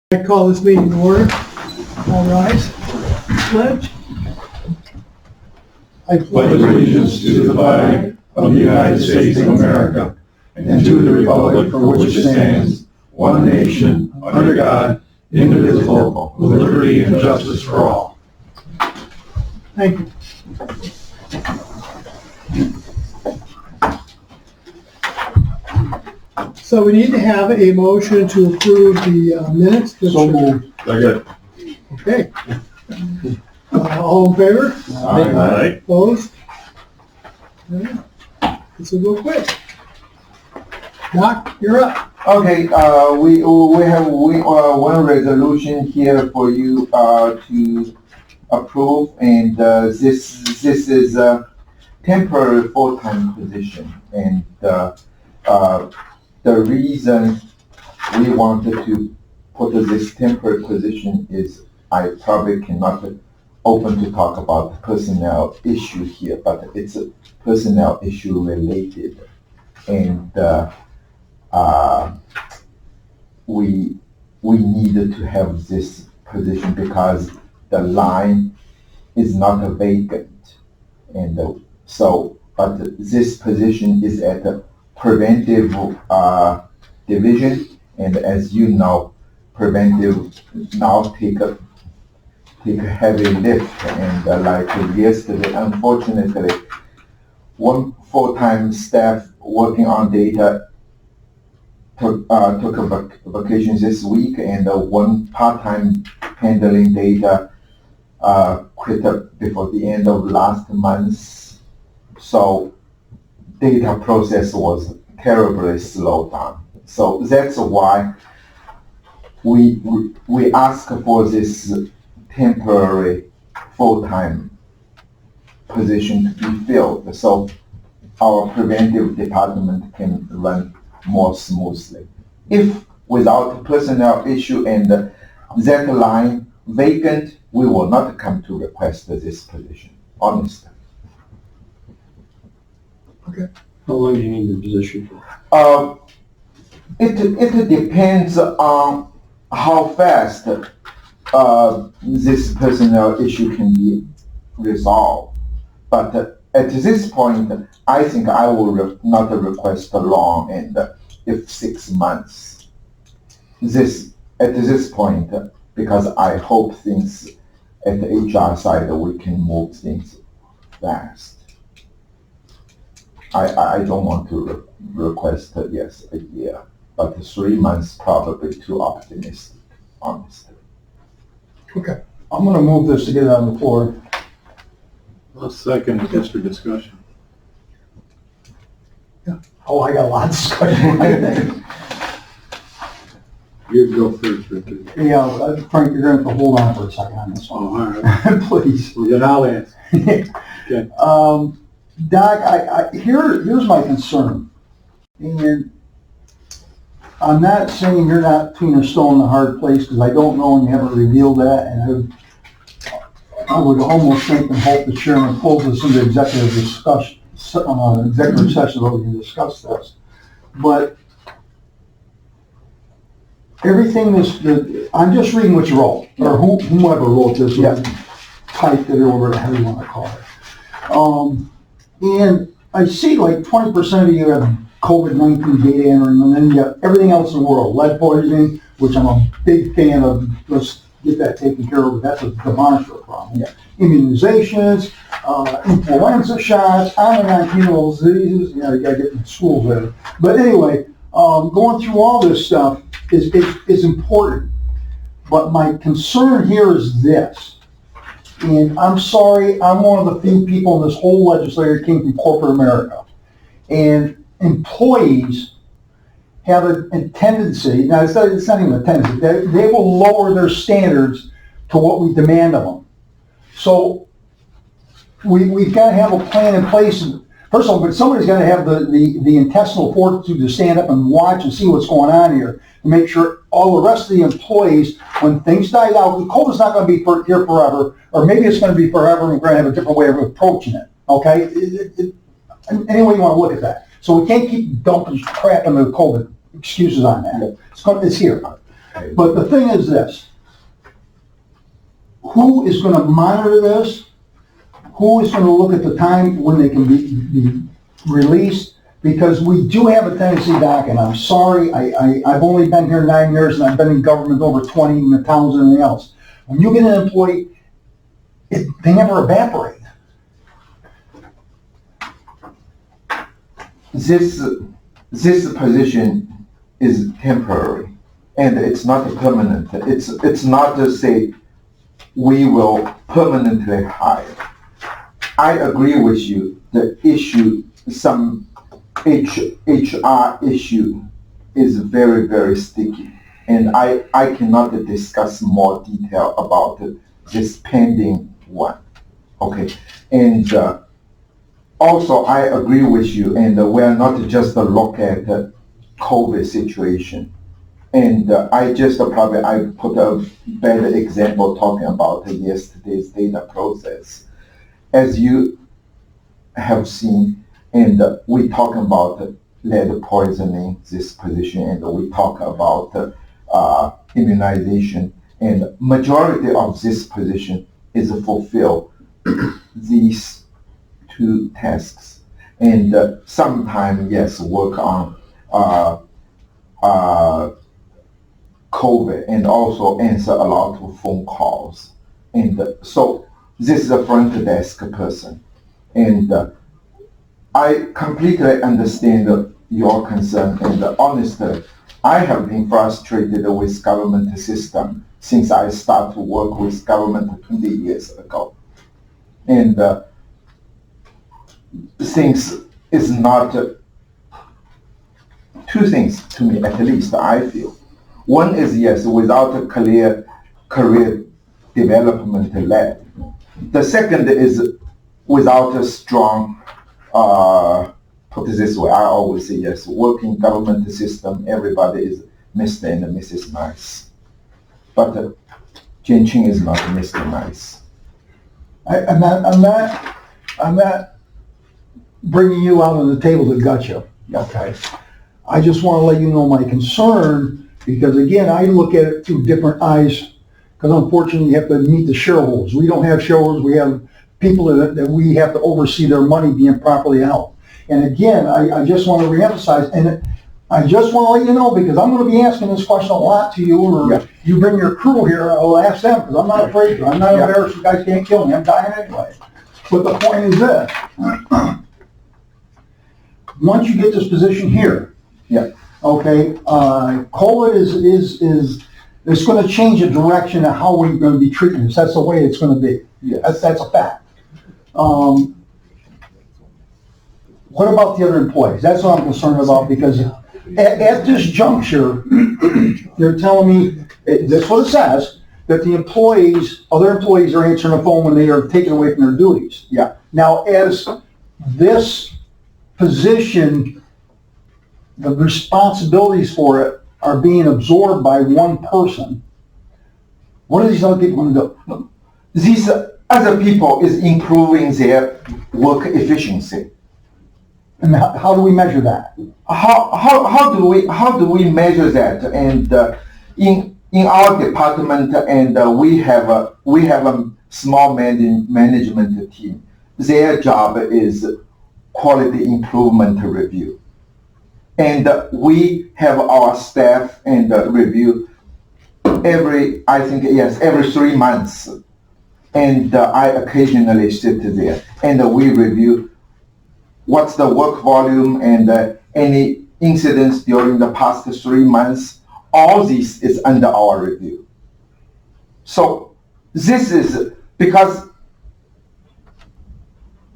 I call this meeting to order. All rise. Pledge. I pledge allegiance to the flag of the United States of America and to the republic for which it stands, one nation, under God, indivisible, with liberty and justice for all. Thank you. So we need to have a motion to approve the minutes. So moved. Second. Okay. All in favor? Aye. Opposed? Yeah. This will go quick. Doc, you're up. Okay, we have one resolution here for you to approve, and this is a temporary full-time position, and the reason we wanted to put this temporary position is I probably cannot open to talk about personnel issue here, but it's a personnel issue related, and we needed to have this position because the line is not vacant, and but this position is at the preventive division, and as you know, preventive now take a heavy lift, and like yesterday, unfortunately, one full-time staff working on data took a vacation this week, and one part-time handling data quit up before the end of last month. So data process was terribly slowed down. So that's why we ask for this temporary full-time position to be filled, so our preventive department can run more smoothly. If without personnel issue and that line vacant, we will not come to request this position, honestly. Okay. How long do you need the position for? It depends on how fast this personnel issue can be resolved. But at this point, I think I will not request long, and if 6 months. At this point, because I hope things at the HR side we can move things fast. I don't want to request yes a year, but 3 months probably too optimistic, honestly. Okay. I'm gonna move this to get it on the floor. A second is just for discussion. Oh, I got a lot of discussion. You go first, Richard. Yeah, Frank, you're gonna have to hold on for a second on this one. Oh, all right. Please. Well, then I'll answer. Okay. Doc, here's my concern. And I'm not saying you're not putting a stone in a hard place, because I don't know and you haven't revealed that, and I would almost think and hope the chairman pulls us into executive discussion, executive session where we can discuss this. But everything I'm just reading what you wrote, or whomever wrote this, typed it, or whatever you want to call it. And I see like 20% of you have COVID-19 data entering, and then you got everything else in the world, lead poisoning, which I'm a big fan of. Let's get that taken care of. That's a demonstrable problem. Yeah. Immunizations, influenza shots, on and on, communicable diseases. You gotta get in schools there. But anyway, going through all this stuff is important. But my concern here is this. And I'm sorry, I'm one of the few people in this whole legislature came from corporate America. And employees have a tendency, now it's not even a tendency, they will lower their standards to what we demand of them. So we've got to have a plan in place. First of all, but somebody's got to have the intestinal fortitude to stand up and watch and see what's going on here, to make sure all the rest of the employees, when things die out, COVID's not going to be here forever, or maybe it's going to be forever and we're going to have a different way of approaching it, okay? Any way you want to look at that. So we can't keep dumping crap into COVID excuses on that. It's here. But the thing is this, who is gonna monitor this? Who is gonna look at the time when they can be released? Because we do have a tendency, Doc, and I'm sorry, I've only been here 9 years and I've been in government over 20 in the towns and everything else. When you get an employee, they never evaporate. This position is temporary, and it's not permanent. It's not to say we will permanently hire. I agree with you. The issue, some HR issue, is very, very sticky, and I cannot discuss more detail about this pending one. Okay, and also I agree with you, and we're not just look at the COVID situation. And I put a better example talking about yesterday's data process. As you have seen, and we talk about lead poisoning, this position, and we talk about immunization, and majority of this position is fulfill these two tasks. And sometimes, yes, work on COVID, and also answer a lot of phone calls. And so this is a front desk person. And I completely understand your concern, and honestly, I have been frustrated with government system since I started to work with government 20 years ago. And things is not, two things to me at least, I feel. One is, yes, without a clear career development led. The second is without a strong, put it this way, I always say yes, working government system, everybody is Mr. and Mrs. Nice. But Jianqing is not Mr. Nice. I'm not bringing you out on the table to gut you, okay? I just want to let you know my concern, because again, I look at it through different eyes, because unfortunately you have to meet the shareholders. We don't have shareholders, we have people that we have to oversee their money being properly held. And again, I just want to reemphasize, and I just want to let you know, because I'm going to be asking this question a lot to you, or you bring your crew here, I'll ask them, because I'm not afraid to. I'm not embarrassed, you guys can't kill me, I'm dying anyway. But the point is this, once you get this position here, okay, COVID is going to change the direction of how we're going to be treating this. That's the way it's going to be. That's a fact. What about the other employees? That's what I'm concerned about, because at this juncture, they're telling me, that's what it says, that the other employees are answering the phone when they are taken away from their duties. Now, as this position, the responsibilities for it are being absorbed by one person, what are these other people going to do? These other people is improving their work efficiency. And how do we measure that? How do we measure that? And in our department, and we have a small management team. Their job is quality improvement review, and we have our staff and review every 3 months. And I occasionally sit there and we review what's the work volume and any incidents during the past 3 months. All this is under our review. So this is because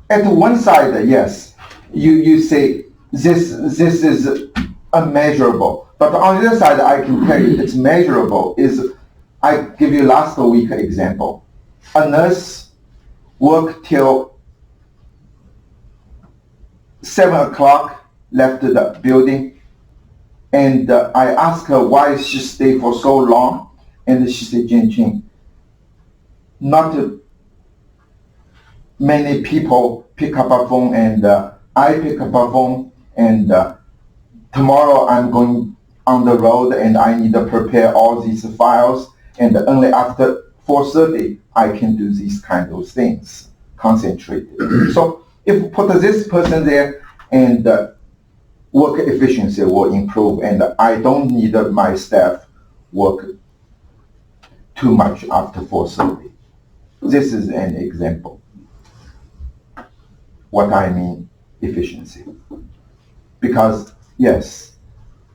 at one side, yes, you say this is unmeasurable, but on the other side, I can tell you it's measurable. I give you last week example. A nurse worked till 7 o'clock, left the building, and I asked her why she stayed for so long, and she said, Jianqing, not many people pick up a phone, and I pick up a phone, and tomorrow I'm going on the road and I need to prepare all these files, and only after 4:30 I can do these kind of things, concentrate. So if we put this person there, and work efficiency will improve, and I don't need my staff work too much after 4:30. This is an example. What I mean efficiency. Because yes,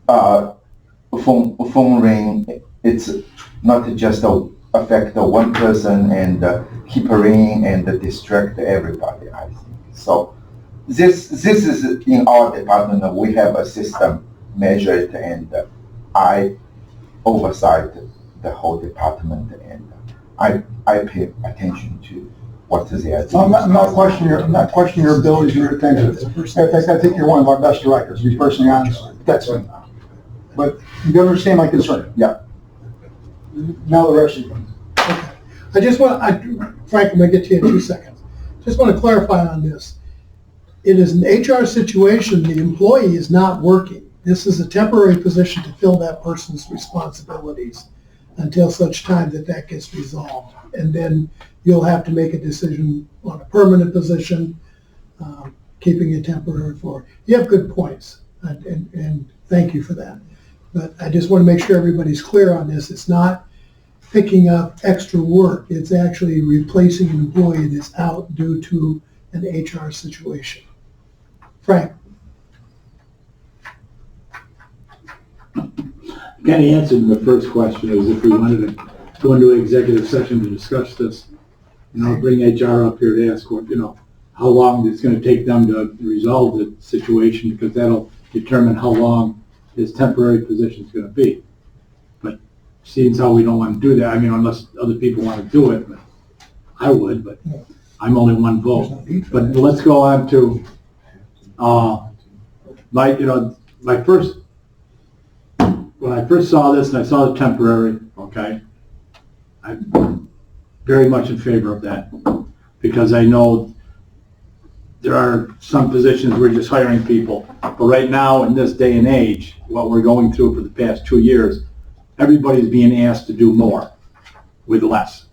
phone ring, it's not just affect one person and keep ringing and distract everybody, I think. So this is in our department, we have a system measured, and I oversight the whole department, and I pay attention to what they are doing. I'm not questioning your abilities or your attention. In fact, I think you're one of our best directors, to be personally honest. That's it. But you understand my concern. Yeah. Now the rest of you. Okay. I just want, Frank, I'm gonna get to you in 2 seconds. Just want to clarify on this. It is an HR situation, the employee is not working. This is a temporary position to fill that person's responsibilities until such time that that gets resolved. And then you'll have to make a decision on a permanent position, keeping it temporary for. You have good points, and thank you for that. But I just want to make sure everybody's clear on this. It's not picking up extra work. It's actually replacing an employee that's out due to an HR situation. Frank? Kind of answered the first question, is if we wanted to go into an executive session to discuss this, bring HR up here to ask what, how long it's going to take them to resolve the situation, because that'll determine how long his temporary position is going to be. But seeing as how we don't want to do that, unless other people want to do it, but I would, but I'm only one vote. But let's go on to when I first saw this and I saw the temporary, okay, I'm very much in favor of that, because I know there are some positions we're just hiring people, but right now in this day and age, what we're going through for the past 2 years, everybody's being asked to do more with less,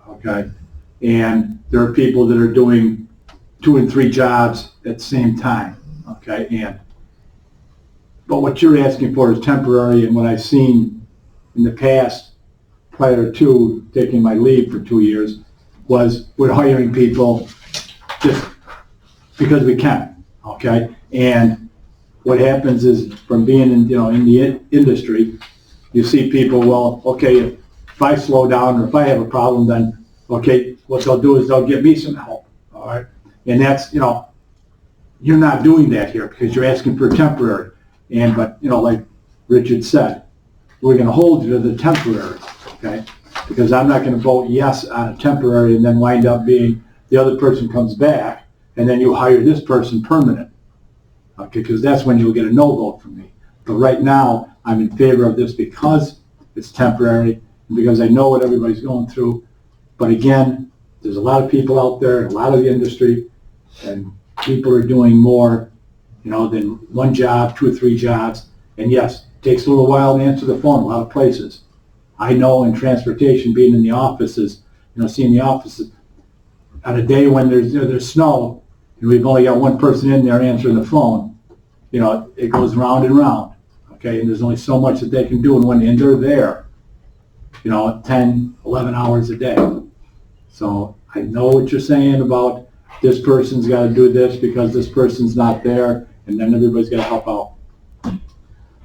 okay? And there are people that are doing 2 and 3 jobs at the same time, okay? But what you're asking for is temporary, and what I've seen in the past, prior to taking my leave for 2 years, was we're hiring people just because we can, okay? And what happens is, from being in the industry, you see people, well, okay, if I slow down or if I have a problem, then, okay, what they'll do is they'll give me some help, all right? And that's, you're not doing that here, because you're asking for temporary. But like Richard said, we're going to hold you to the temporary, okay? Because I'm not going to vote yes on a temporary and then wind up being the other person comes back and then you hire this person permanent, okay? Because that's when you'll get a no vote from me. But right now, I'm in favor of this because it's temporary and because I know what everybody's going through. But again, there's a lot of people out there, a lot of the industry, and people are doing more than one job, 2 or 3 jobs. And yes, it takes a little while to answer the phone a lot of places. I know in transportation, being in the offices, seeing the offices, on a day when there's snow, and we've only got one person in there answering the phone, it goes round and round, okay? And there's only so much that they can do, and they're there, 10, 11 hours a day. So I know what you're saying about this person's got to do this because this person's not there, and then everybody's got to help out.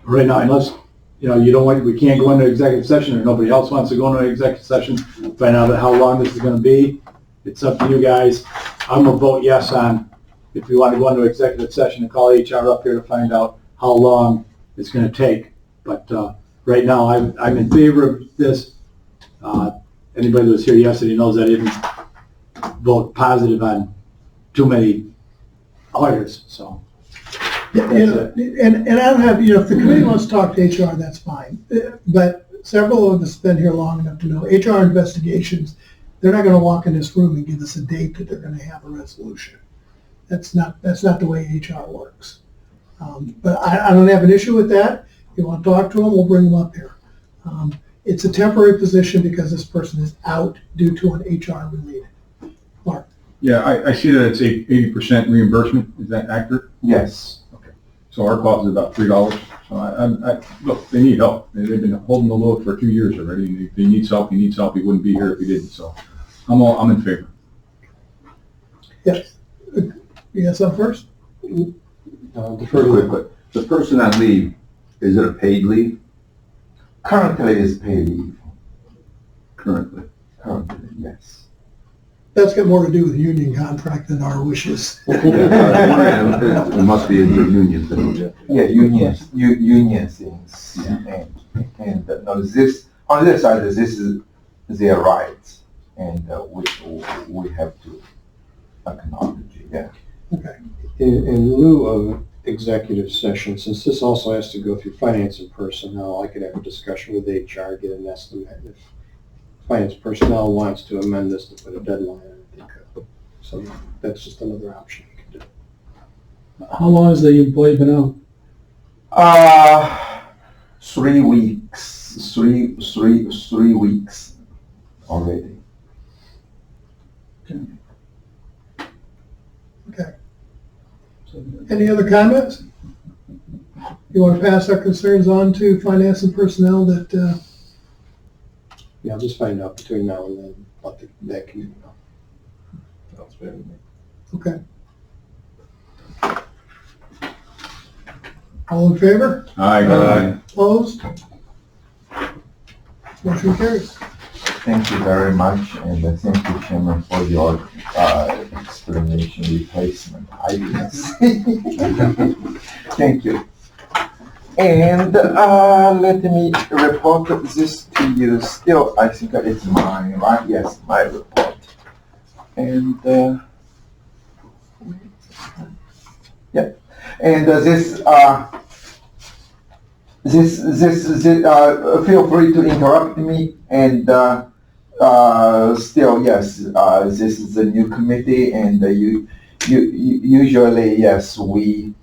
Right now, unless, we can't go into executive session, or nobody else wants to go into executive session, find out how long this is going to be. It's up to you guys. I'm going to vote yes on if we want to go into executive session and call HR up here to find out how long it's going to take. But right now, I'm in favor of this. Anybody that was here yesterday knows I didn't vote positive on too many hires, so. And I don't have, if the committee wants to talk to HR, that's fine. But several of us have been here long enough to know HR investigations, they're not going to walk in this room and give us a date that they're going to have a resolution. That's not the way HR works. But I don't have an issue with that. You want to talk to them, we'll bring them up here. It's a temporary position because this person is out due to an HR related. Mark? Yeah, I see that it's 80% reimbursement. Is that accurate? Yes. So our cost is about $3. So look, they need help. They've been holding the load for 2 years already. If he needs help, he needs help. He wouldn't be here if he didn't. So I'm in favor. Yes. You got some first? Quick. The person on leave, is it a paid leave Currently is paid leave. currently? Currently, yes. That's got more to do with union contract than our wishes. Yeah, I was wondering, it must be a union thing. Yeah, union things. And no, this, on this side, this is their rights, and we have to acknowledge it, yeah. Okay. In lieu of executive session, since this also has to go through finance and personnel, I could have a discussion with HR, get an estimate. If finance personnel wants to amend this to put a deadline on it, they could. So that's just another option you can do. How long has the employee been out? 3 weeks, three weeks already. Okay. Any other comments? You want to pass our concerns on to finance and personnel that, Yeah, I'll just find out between now and then, let that committee know. Sounds fair to me. okay. All in favor? Aye. Opposed? Motion carries. Thank you very much, and thank you, Chairman, for your explanation replacement. I didn't see. Thank you. And let me report this to you. Still, I think it's mine, right? Yes, my report. And yeah, and feel free to interrupt me. And still, yes, this is a new committee, and usually, yes, we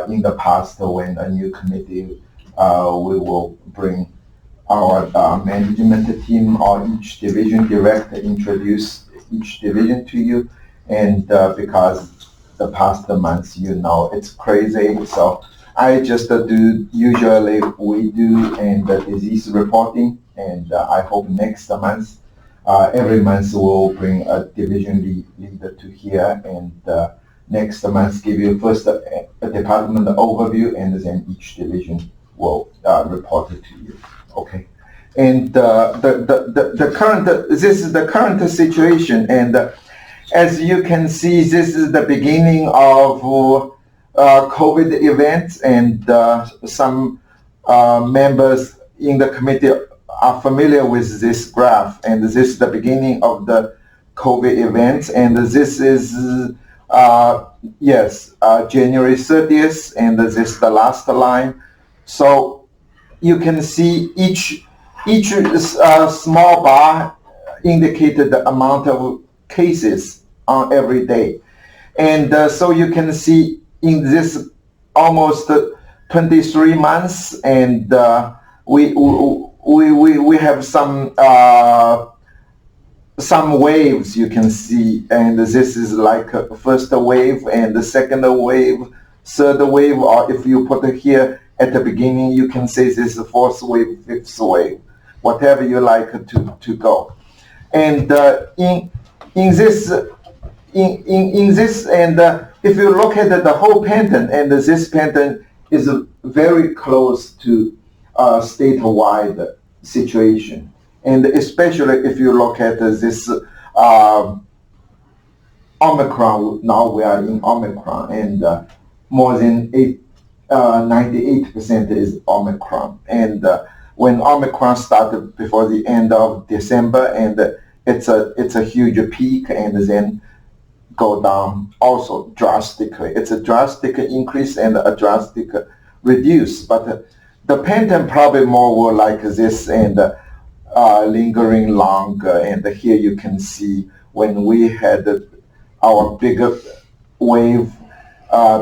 in the past when a new committee, we will bring our management team or each division director, introduce each division to you, and because the past months, it's crazy, so I just usually we do and disease reporting, and I hope next month, every month we'll bring a division leader to here, and next month give you first a department overview, and then each division will report it to you. Okay. And the current, this is the current situation, and as you can see, this is the beginning of COVID events, and some members in the committee are familiar with this graph, and this is the beginning of the COVID events, and this is January 30th, and this is the last line. So you can see each small bar indicated the amount of cases on every day, and so you can see in this almost 23 months, and we have some waves you can see, and this is like a first wave and the second wave, third wave, or if you put it here at the beginning, you can say this is fourth wave, fifth wave, whatever you like to go. And in this, and if you look at the whole pattern, and this pattern is very close to statewide situation, and especially if you look at this Omicron. Now we are in Omicron, and more than 98% is Omicron. And when Omicron started before the end of December, and it's a huge peak, and then go down also drastically. It's a drastic increase and a drastic reduce, but the pattern probably more like this, and lingering longer. And here you can see when we had our bigger wave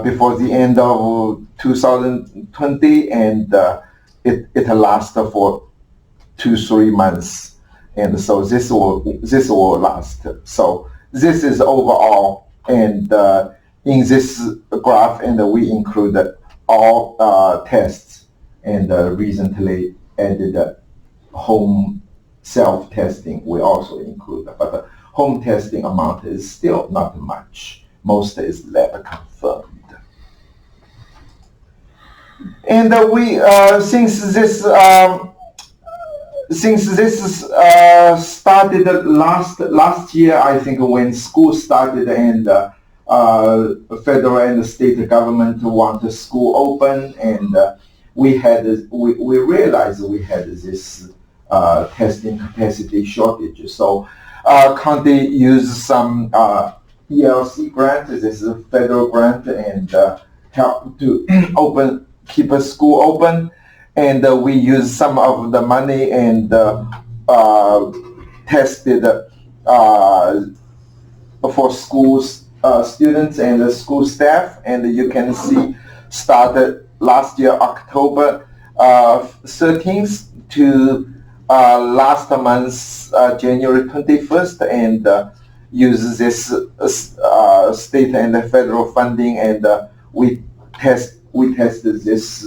before the end of 2020, and it lasts for 2-3 months, and so this will last. So this is overall, and in this graph, and we include all tests, and recently added home self-testing. We also include, but the home testing amount is still not much. Most is lab confirmed. And we since this started last year, I think when school started, and federal and state government want the school open, and we realized we had this testing capacity shortage. So county used some ELC grant. This is a federal grant, and help to keep a school open. And we used some of the money and tested for schools, students and the school staff. And you can see started last year, October 13th to last month, January 21st, and use this state and federal funding, and we tested this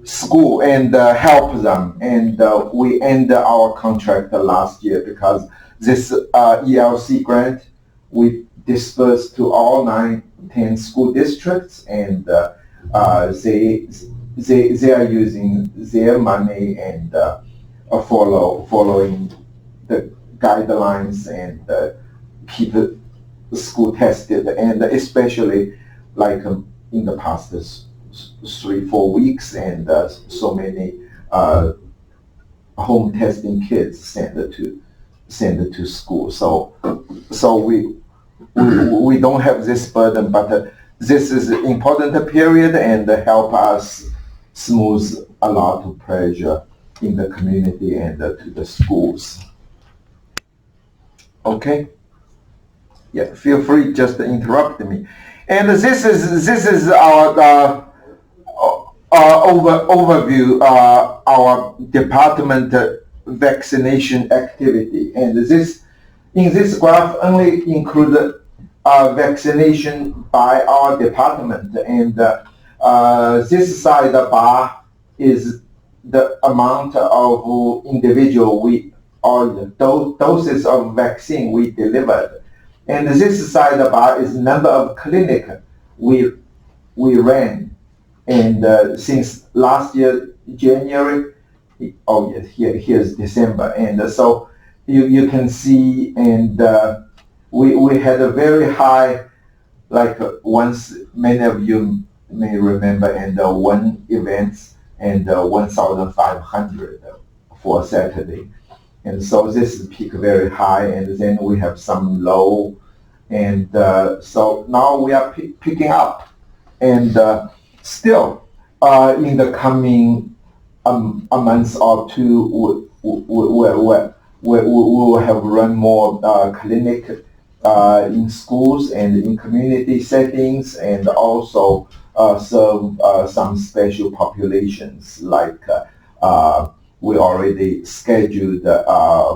school and help them, and we ended our contract last year because this ELC grant we dispersed to all 10 school districts, and they are using their money and following the guidelines and keep the school tested, and especially like in the past 3-4 weeks, and so many home testing kids sent to school. So we don't have this burden, but this is an important period and help us smooth a lot of pressure in the community and to the schools. Okay. Yeah, feel free just to interrupt me. And this is our overview, our department vaccination activity, and in this graph only include vaccination by our department, and this side bar is the amount of individual or the doses of vaccine we delivered, and this side bar is number of clinic we ran. And since last year, January, oh yes, here's December. And so you can see, and we had a very high, like once many of you may remember, and one event, and 1,500 for Saturday. And so this peak very high, and then we have some low, and so now we are picking up, and still, in the coming a month or two, we will have run more clinic in schools and in community settings, and also serve some special populations, like we already scheduled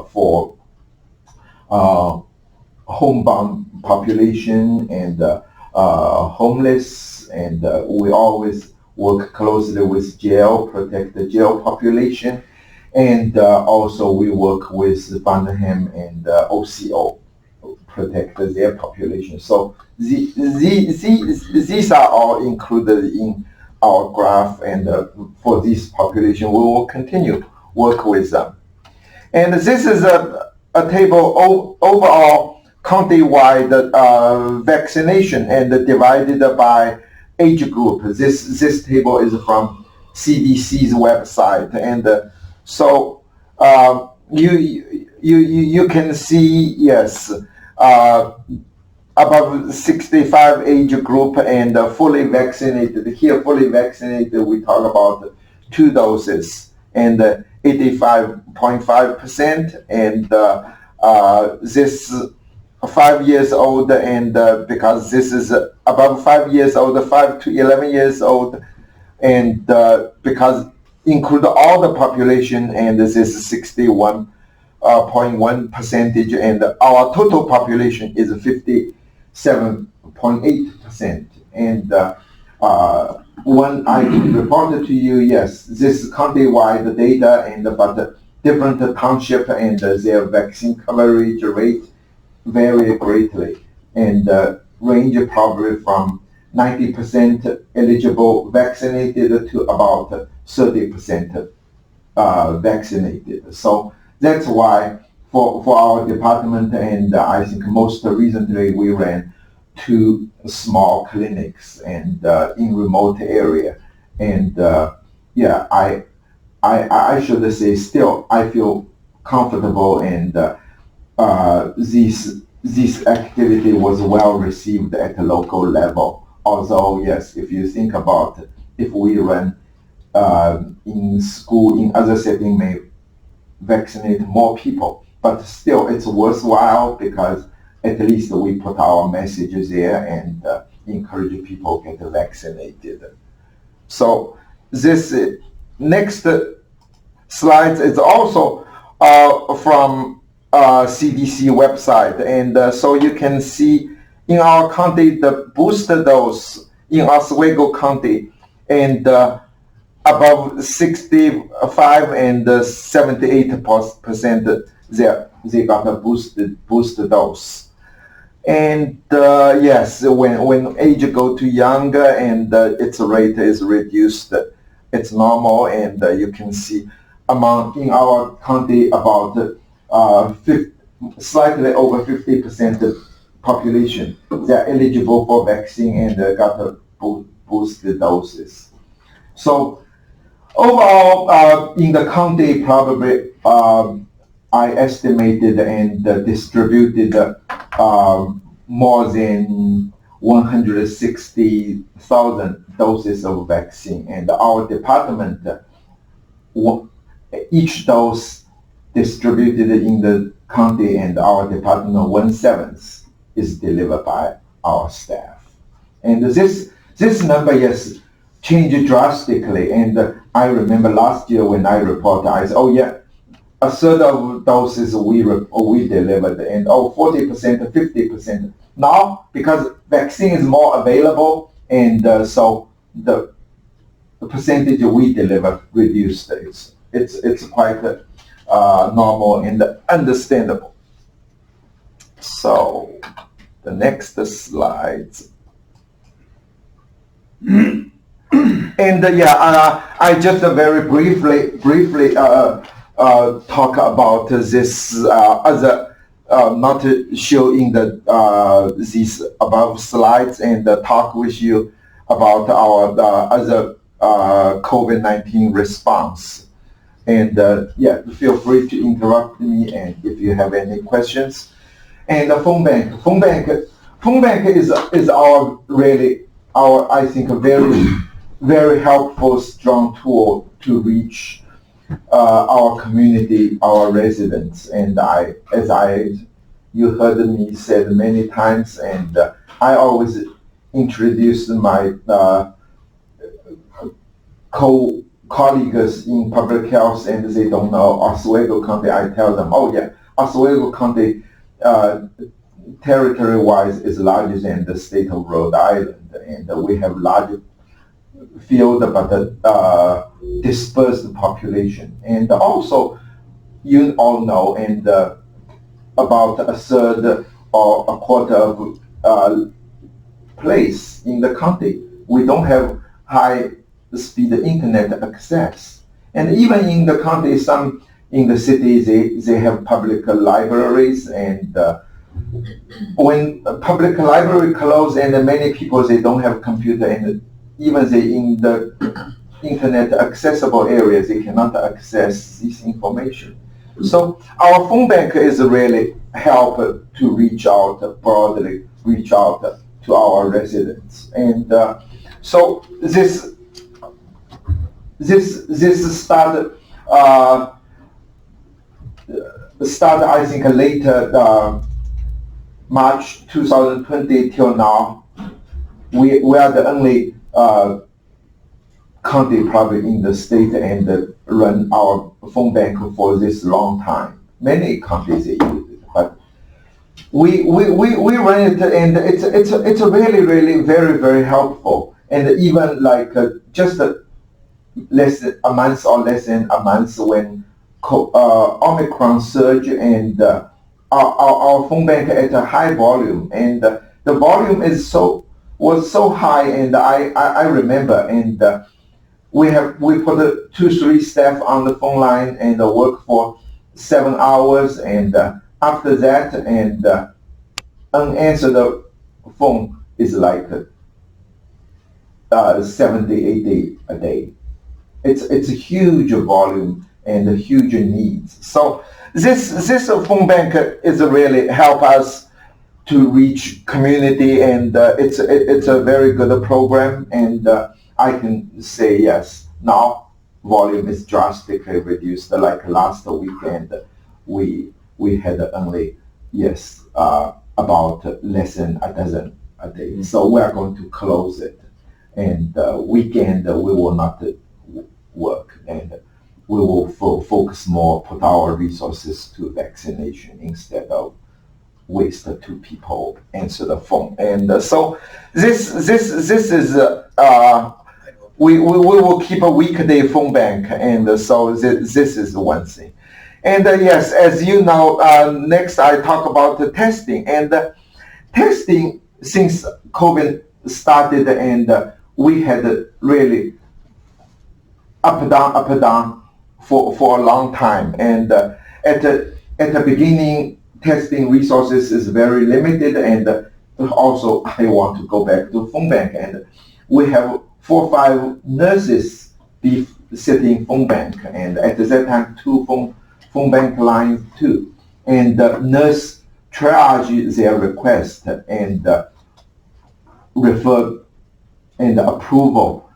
for homebound population and homeless, and we always work closely with jail, protect the jail population, and also we work with Barnham and OCO, protect their population. So these are all included in our graph, and for this population we will continue work with them. And this is a table overall county-wide vaccination, and divided by age group. This table is from CDC's website, and so you can see, yes, above 65 age group and fully vaccinated. Here, fully vaccinated, we talk about 2 doses, and 85.5%, and this 5 years old, and because this is above 5 years old, 5 to 11 years old, and because include all the population, and this is 61.1 percentage, and our total population is 57.8%. And when I reported to you, yes, this is county-wide data, and but different township and their vaccine coverage rate vary greatly, and range probably from 90% eligible vaccinated to about 30% vaccinated. So that's why for our department, and I think most recently we ran 2 small clinics and in remote area. And yeah, I should say still I feel comfortable, and this activity was well received at the local level. Although yes, if you think about if we run in school, in other setting may vaccinate more people, but still it's worthwhile because at least we put our messages there and encourage people get vaccinated. So this next slide is also from CDC website, and so you can see in our county the booster dose in Oswego County, and above 65 and 78% they got a booster dose. And yes, when age go to younger and its rate is reduced, it's normal, and you can see in our county about slightly over 50% population they're eligible for vaccine and got a boosted doses. So overall, in the county, probably I estimated and distributed more than 160,000 doses of vaccine, and our department, each dose distributed in the county, and our department 1/7 is delivered by our staff. And this number, yes, changed drastically. And I remember last year when I reported, I said, oh yeah, a third of doses we delivered, and 40%, 50%. Now, because vaccine is more available, and so the percentage we deliver reduced. It's quite normal and understandable. So the next slide. And I just very briefly talk about this other, not showing the these above slides, and talk with you about our other COVID-19 response. And feel free to interrupt me, and if you have any questions. And the phone bank is our really I think a very helpful, strong tool to reach our community, our residents. And you heard me said many times, and I always introduce my colleagues in public health, and they don't know Oswego County. I tell them, oh yeah, Oswego County territory-wise is larger than the state of Rhode Island, and we have large field but dispersed population. And also, you all know, and about a third or a quarter of place in the county, we don't have high-speed internet access. And even in the county, some in the cities, they have public libraries, and when a public library close, and many people, they don't have computer, and even they in the internet accessible areas, they cannot access this information. So our phone bank is really help to reach out broadly, reach out to our residents. And so this started I think later March 2020 till now. We are the only county probably in the state and run our phone bank for this long time. Many counties use it, but we run it, and it's really, really very, very helpful. And even like just less than a month or less than a month when Omicron surge, and our phone bank at a high volume, and the volume was so high, and I remember, and we put 2-3 staff on the phone line and work for 7 hours, and after that, and unanswered phone is like 70, 80 a day. It's a huge volume and a huge needs. So this phone bank is really help us to reach community, and it's a very good program, and I can say yes. Now volume is drastically reduced. Like last weekend, we had only about less than a dozen a day. So we are going to close it, and weekend we will not work, and we will focus more, put our resources to vaccination instead of waste to people answer the phone. And so this is we will keep a weekday phone bank, and so this is one thing. And yes, as you know, next I talk about the testing, and testing since COVID started, and we had really up and down for a long time, and at the beginning, testing resources is very limited, and also I want to go back to phone bank, and we have 4 or 5 nurses be sitting phone bank, and at that time 2 phone bank lines too, and nurse triage their request and refer and approval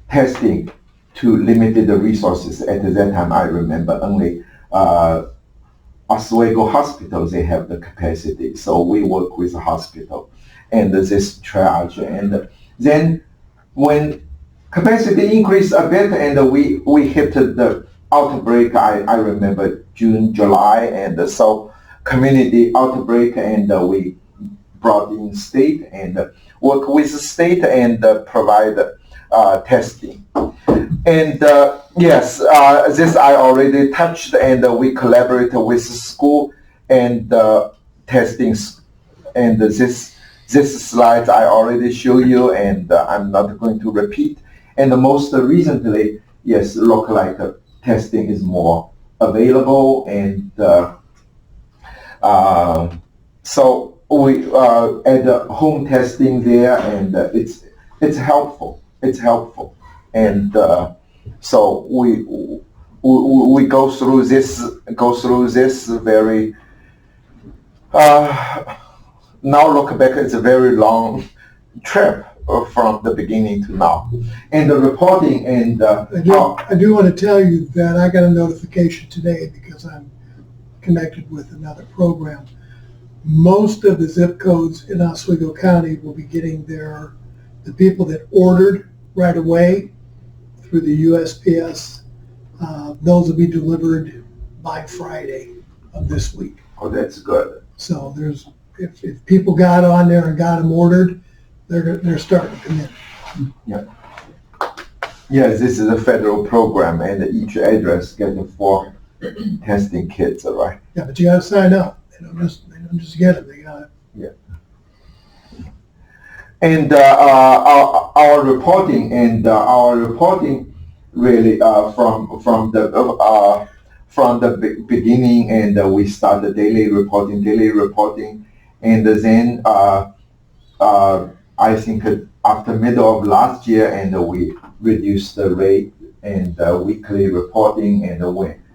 testing to limited resources. At that time, I remember only Oswego hospital, they have the capacity. So we work with the hospital and this triage. And then when capacity increased a bit, and we hit the outbreak, I remember June, July, and so community outbreak, and we brought in state and work with the state and provide testing. And yes, this I already touched, and we collaborate with the school and testing. And this slide I already show you, and I'm not going to repeat. And most recently, yes, lookalike testing is more available, and so we add home testing there, and it's helpful. It's helpful, and so we go through this very. Now look back, it's a very long trip from the beginning to now, and the reporting and. I do want to tell you that I got a notification today because I'm connected with another program. Most of the zip codes in Oswego County will be getting the people that ordered right away through the USPS. Those will be delivered by Friday of this week. Oh, that's good. So if people got on there and got them ordered, they're starting to come in. Yeah. Yes, this is a federal program, and each address getting 4 testing kits, all right? Yeah, but you got to sign up. They don't just get it. They got it. Yeah. And our reporting really from the beginning, and we started daily reporting, and then I think after middle of last year, and we reduced the rate and weekly reporting, and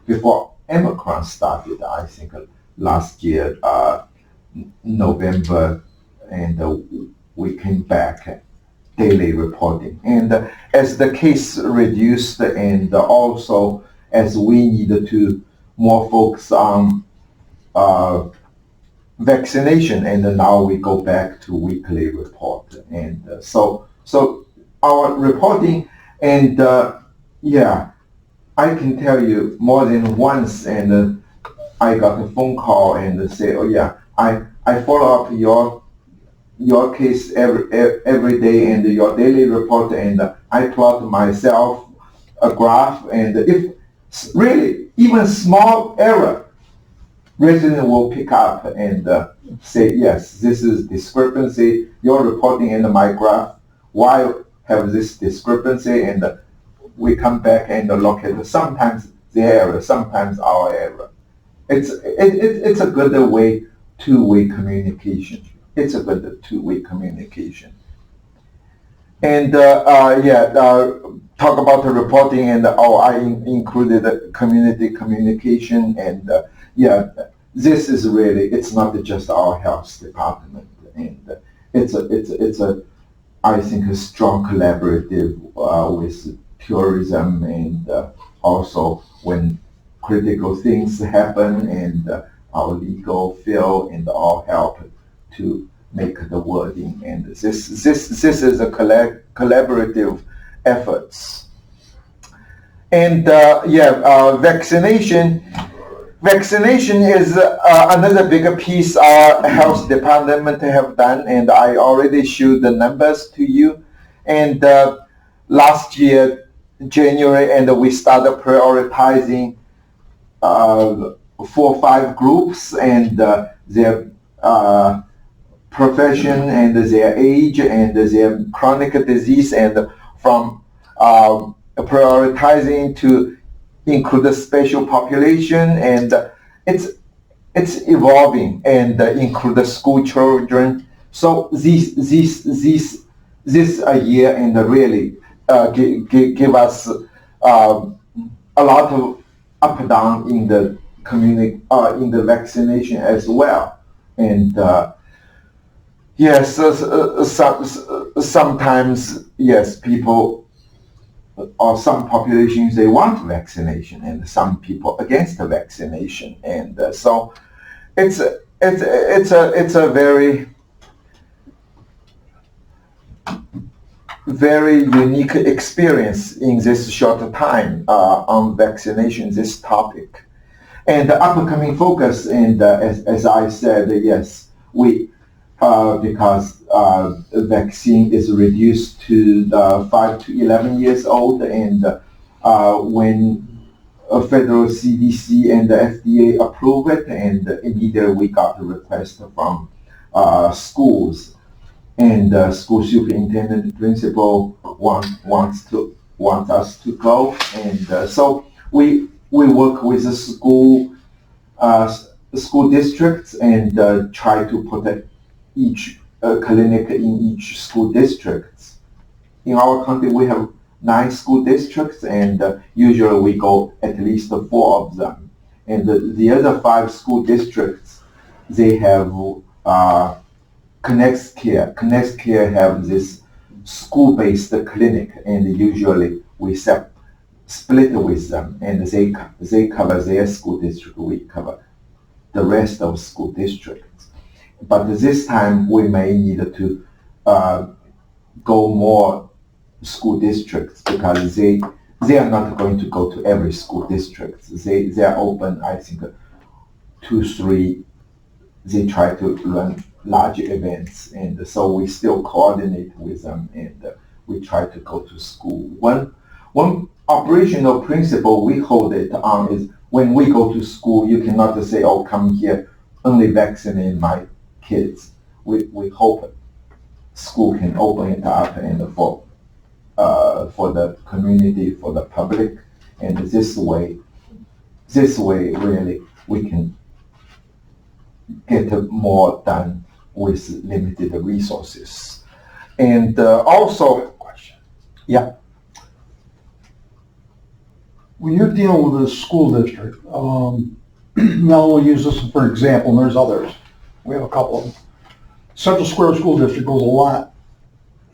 before Omicron started, I think last year November, and we came back daily reporting, and as the case reduced, and also as we needed to more focus on vaccination, and now we go back to weekly report, and so our reporting And yeah, I can tell you more than once, and I got a phone call and say, oh yeah, I follow up your case every day and your daily report, and I plot myself a graph, and if really even small error, resident will pick up and say, yes, this is discrepancy, your reporting and my graph, why have this discrepancy, and we come back and look at sometimes their error, sometimes our error. It's a good way, two-way communication. It's a good two-way communication. And talk about the reporting, and I included the community communication, and this is really, it's not just our health department, and it's a I think a strong collaborative with tourism, and also when critical things happen, and our legal field and all help to make the wording, and this is a collaborative efforts. And vaccination is another bigger piece our health department have done, and I already showed the numbers to you. And last year, January, and we started prioritizing 4 or 5 groups, and their profession and their age and their chronic disease, and from prioritizing to include a special population, and it's evolving, and include the school children. So this a year, and really give us a lot of up and down in the community, in the vaccination as well. And yes, sometimes, yes, people or some populations, they want vaccination, and some people against the vaccination. And so it's a very unique experience in this short time on vaccination, this topic. And the upcoming focus, and as I said, yes, we because vaccine is reduced to 5 to 11 years old, and when a federal CDC and the FDA approved it, and immediately we got a request from schools, and school superintendent principal wants us to go, and so we work with the school districts, and try to put each clinic in each school district. In our county, we have 9 school districts, and usually we go at least 4 of them. And the other 5 school districts, they have Connect Care. Connect Care have this school-based clinic, and usually we split with them, and they cover their school district, we cover the rest of school districts. But this time we may need to go more school districts, because they are not going to go to every school district. They are open, I think, 2, 3. They try to run large events, and so we still coordinate with them, and we try to go to school. One operational principle we hold it on is, when we go to school, you cannot say, oh, come here, only vaccinate my kids. We hope school can open it up, and for the community, for the public, and this way really we can get more done with limited resources. And also, yeah. When you're dealing with a school district, now we'll use this for example, and there's others. We have a couple of them. Central Square School District goes a lot.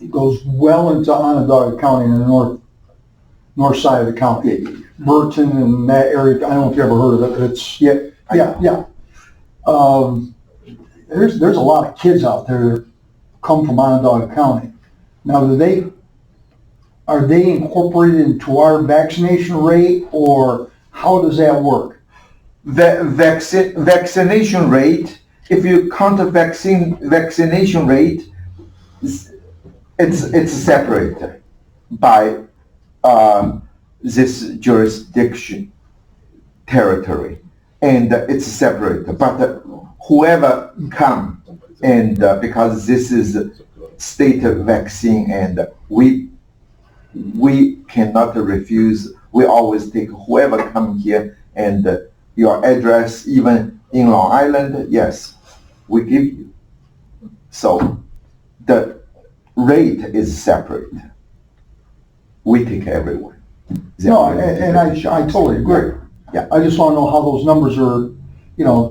It goes well into Onondaga County in the north side of the county. Burton and that area, I don't know if you ever heard of it, but it's, yeah. There's a lot of kids out there that come from Onondaga County. Now, do they are they incorporated into our vaccination rate, or how does that work? The vaccination rate, if you count the vaccination rate, it's separated by this jurisdiction territory, and it's separate. But whoever come, and because this is state vaccine, and we cannot refuse. We always take whoever come here, and your address, even in Long Island, yes, we give you. So the rate is separate. We take everyone. No, and I totally agree. Yeah. I just want to know how those numbers are,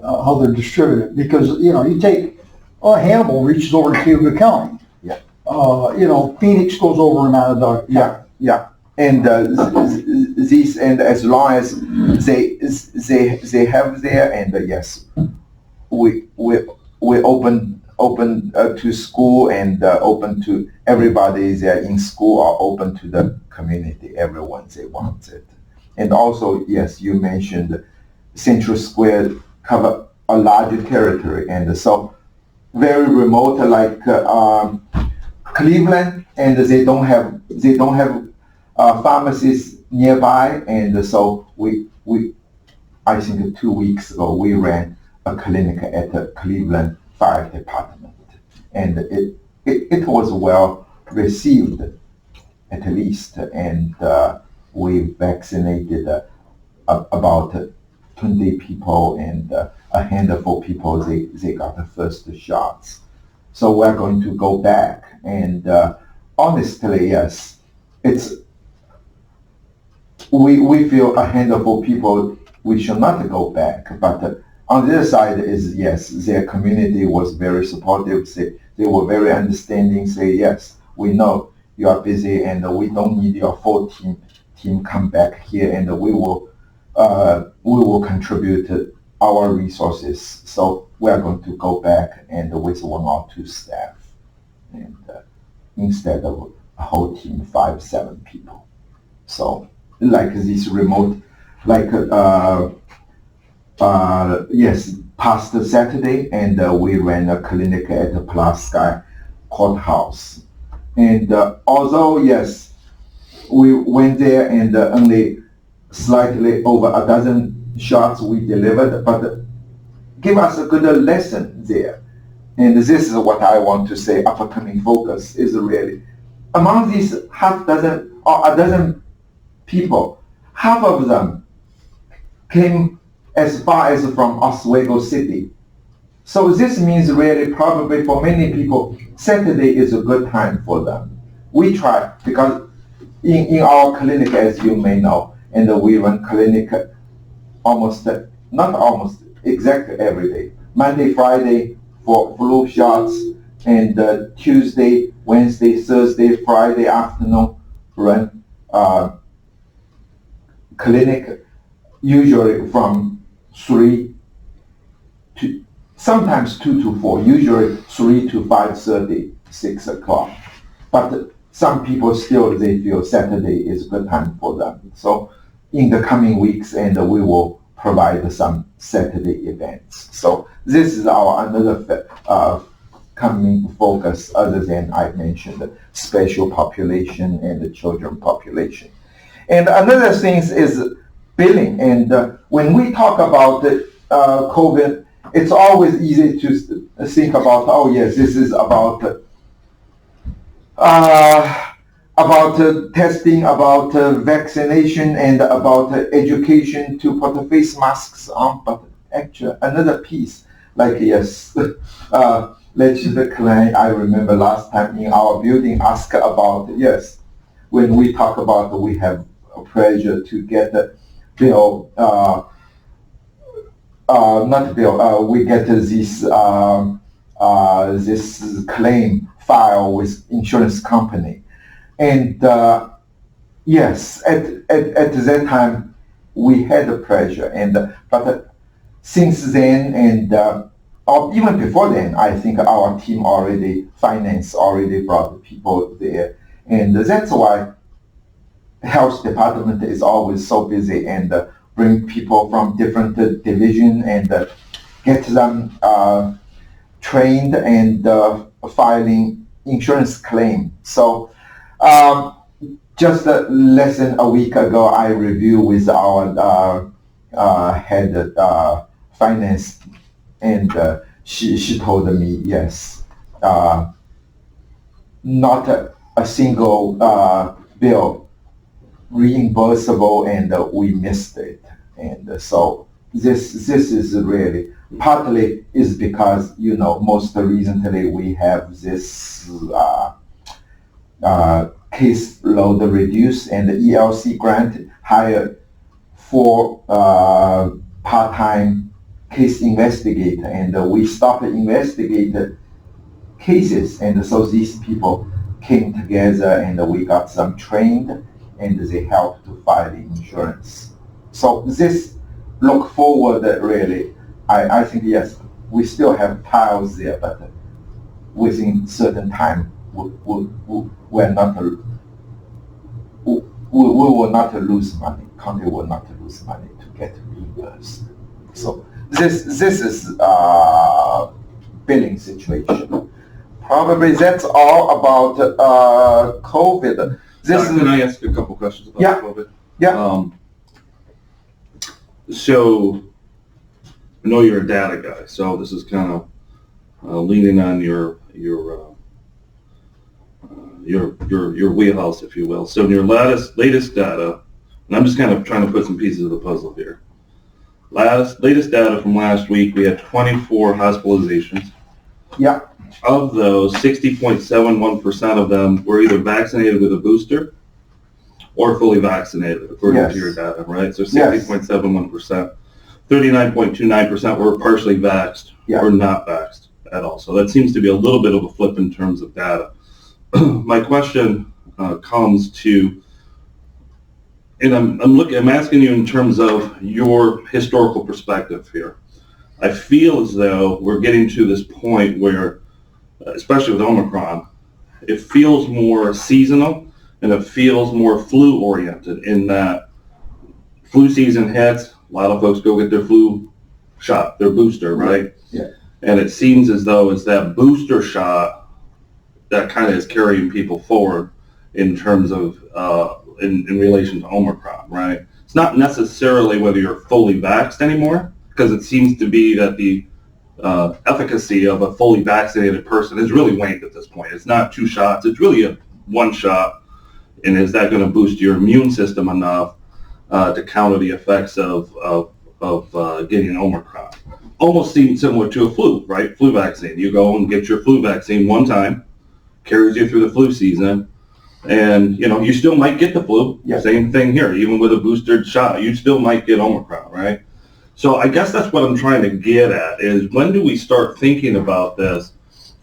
how they're distributed, because, you take, Hannibal reaches over to Cuyahoga County. Yeah. Phoenix goes over and out of Dog. Yeah. And these, and as long as they have there, and yes, we open to school, and open to everybody there in school, or open to the community, everyone they want it. And also, yes, you mentioned Central Square cover a larger territory, and so very remote, like Cleveland, and they don't have pharmacies nearby, and so we I think 2 weeks ago we ran a clinic at the Cleveland Fire Department, and it was well received, at least, and we vaccinated about 20 people, and a handful of people they got the first shots. So we're going to go back, and honestly, yes, it's we feel a handful of people we should not go back, but on the other side is, yes, their community was very supportive. They were very understanding. Say, yes, we know you are busy, and we don't need your full team come back here, and we will contribute our resources. So we are going to go back, and with 1 or 2 staff, and instead of a whole team, 5, 7 people. So like this remote, like yes, past Saturday, and we ran a clinic at the Pulaski Courthouse. And although, yes, we went there, and only slightly over a dozen shots we delivered, but give us a good lesson there. And this is what I want to say, upcoming focus is really, among these half dozen or a dozen people, half of them came as far as from Oswego City. So this means really probably for many people, Saturday is a good time for them. We try, because in our clinic, as you may know, and we run clinic exactly every day. Monday, Friday for flu shots, and Tuesday, Wednesday, Thursday, Friday afternoon run clinic, usually from 3 to sometimes 2 to 4, usually 3 to 5:30, 6 o'clock. But some people still, they feel Saturday is a good time for them. So in the coming weeks, and we will provide some Saturday events. So this is our another coming focus, other than I mentioned the special population and the children population. And another thing is billing. And when we talk about COVID, it's always easy to think about, oh yes, this is about testing, about vaccination, and about education to put face masks on. But actually, another piece, like yes, legislative client, I remember last time in our building asked about, yes, when we talk about we have a pressure to get the bill, not bill, we get this this claim file with insurance company. And yes, at that time we had a pressure, and but since then, and or even before then, I think our team finance already brought people there, and that's why health department is always so busy and bring people from different division and get them trained and filing insurance claim. So just less than a week ago, I reviewed with our head finance, and she told me yes, not a single bill reimbursable, and we missed it. And so this is really partly is because most recently we have this case load reduced and the ELC grant hired 4 part-time case investigator, and we stopped investigating cases, and so these people came together and we got them trained and they helped to file the insurance. So this look forward really, I think yes, we still have piles there, but within certain time we will not lose money. County will not lose money to get reimbursed. So this is billing situation. Probably that's all about COVID. Can I ask a couple questions about COVID? Yeah. So I know you're a data guy, so this is kind of leaning on your wheelhouse, if you will. So in your latest data, and I'm just kind of trying to put some pieces of the puzzle here. Latest data from last week, we had 24 hospitalizations. Yeah. Of those, 60.71% of them were either vaccinated with a booster or fully vaccinated, according to your data, right? So 60.71%. 39.29% were partially vaxxed or not vaxxed at all. So that seems to be a little bit of a flip in terms of data. My question comes to, and I'm asking you in terms of your historical perspective here. I feel as though we're getting to this point where, especially with Omicron, it feels more seasonal and it feels more flu oriented in that flu season hits, a lot of folks go get their flu shot, their booster, right? Yeah. And it seems as though it's that booster shot that kind of is carrying people forward in terms of, in relation to Omicron, right? It's not necessarily whether you're fully vaxxed anymore, because it seems to be that the efficacy of a fully vaccinated person is really waned at this point. It's not 2 shots, it's really a 1 shot. And is that going to boost your immune system enough to counter the effects of getting Omicron? Almost seems similar to a flu, right? Flu vaccine. You go and get your flu vaccine one time, carries you through the flu season, and you still might get the flu. Yeah. Same thing here. Even with a boosted shot, you still might get Omicron, right? So I guess that's what I'm trying to get at, is when do we start thinking about this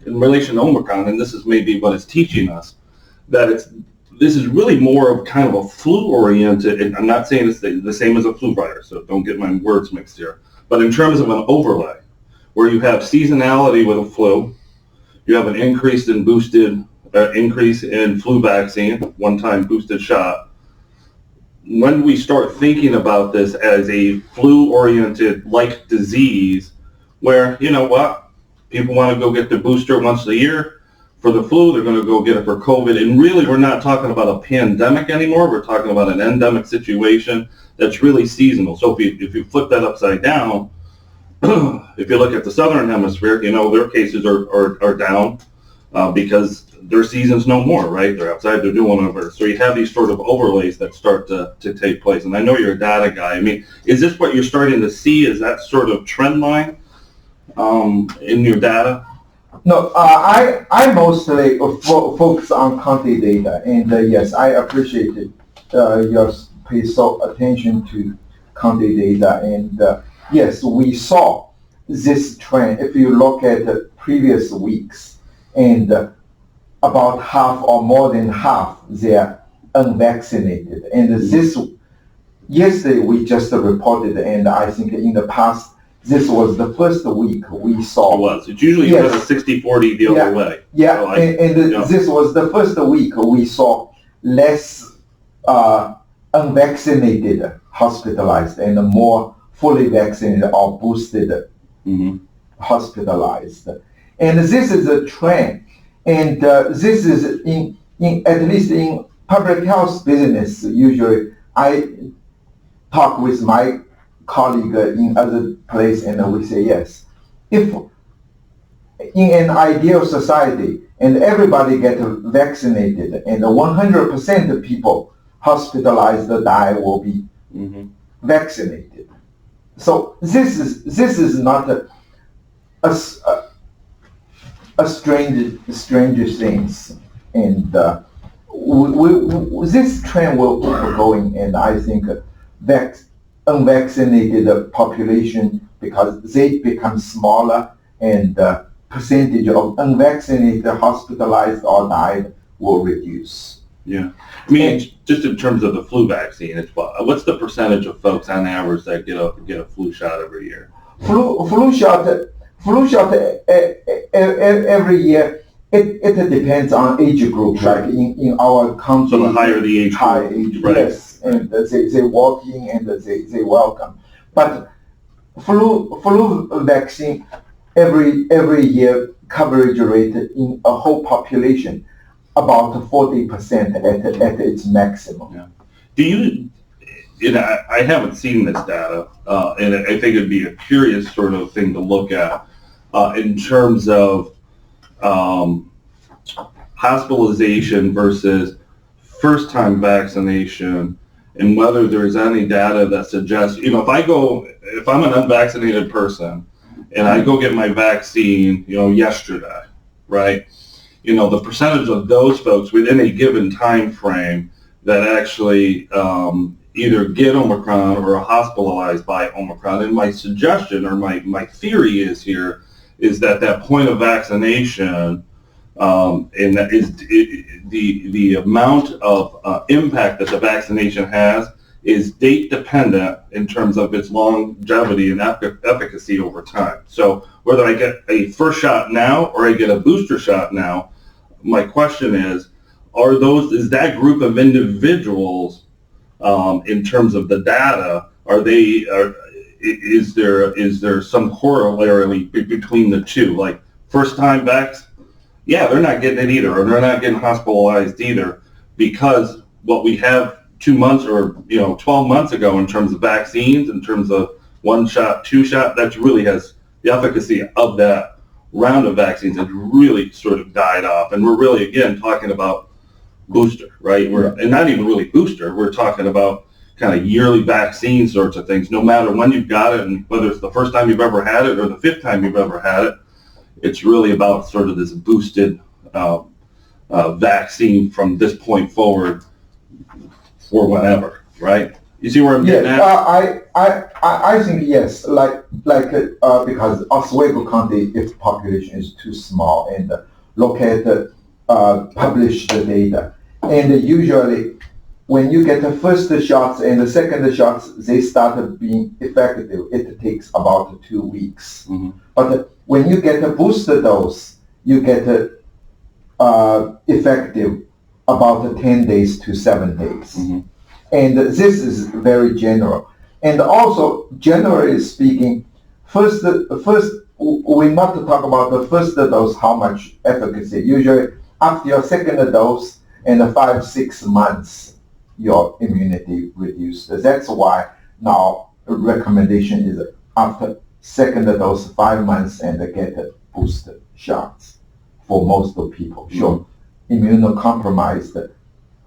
in relation to Omicron? And this is maybe what it's teaching us, that this is really more of kind of a flu-oriented, and I'm not saying it's the same as a flu virus, so don't get my words mixed here, but in terms of an overlay, where you have seasonality with a flu, you have an increase in flu vaccine, one-time boosted shot. When we start thinking about this as a flu-oriented like disease, where, you know what, people want to go get their booster once a year. For the flu, they're going to go get it for COVID. And really, we're not talking about a pandemic anymore. We're talking about an endemic situation that's really seasonal. So if you flip that upside down, if you look at the southern hemisphere, their cases are down because their season's no more, right? They're outside, they're doing whatever. So you have these sort of overlays that start to take place. And I know you're a data guy. I mean, is this what you're starting to see? Is that sort of trend line in your data? No, I mostly focus on county data, and yes, I appreciate it. You pay so attention to county data, and yes, we saw this trend. If you look at the previous weeks, and about half or more than half, they are unvaccinated, and this yesterday we just reported, and I think in the past. This was the first week we saw. It was. It's usually a 60-40 the other way. Yeah, so this was the first week we saw less unvaccinated hospitalized and more fully vaccinated or boosted hospitalized. And this is a trend. And this is in at least in public health business, usually I talk with my colleague in other place and we say yes. If in an ideal society and everybody get vaccinated and 100% of people hospitalized or die will be vaccinated. So this is not a strange things, and this trend will keep going, and I think unvaccinated population, because they become smaller and percentage of unvaccinated hospitalized or died will reduce. Yeah. I mean, just in terms of the flu vaccine, it's what's the percentage of folks on average that get a flu shot every year? Flu shot every year. It depends on age group. Like in our country, So the higher the age high group, age, right? yes, and they walk in and they welcome. But flu vaccine every year coverage rate in a whole population about 40% at its maximum. Yeah. Do you? I haven't seen this data, and I think it'd be a curious sort of thing to look at in terms of hospitalization versus first-time vaccination, and whether there's any data that suggests, if I'm an unvaccinated person and I go get my vaccine, yesterday, right? The percentage of those folks within a given time frame that actually either get Omicron or are hospitalized by Omicron. And my suggestion or my theory is that point of vaccination and that is the amount of impact that the vaccination has is date dependent in terms of its longevity and efficacy over time. So whether I get a first shot now or I get a booster shot now, my question is that group of individuals in terms of the data, is there some corollary between the two? Like first time vax, yeah, they're not getting it either, or they're not getting hospitalized either, because what we have 2 months or 12 months ago in terms of vaccines, in terms of 1 shot, 2 shot, that really has the efficacy of that round of vaccines has really sort of died off, and we're really again talking about booster, right? And not even really booster. We're talking about kind of yearly vaccine sorts of things. No matter when you've got it, and whether it's the first time you've ever had it or the 5th time you've ever had it, it's really about sort of this boosted vaccine from this point forward for whenever, right? You see where I'm getting at? I think yes, because Oswego County, its population is too small, and look at publish the data, and usually when you get the first shots and the second shots, they start being effective. It takes about 2 weeks, but when you get a booster dose, you get effective about 10 days to 7 days. And this is very general. And also, generally speaking, first we not to talk about the first dose, how much efficacy. Usually, after your second dose and 5-6 months, your immunity reduced. That's why now recommendation is after second dose 5 months and get booster shots for most of people. Sure, immunocompromised,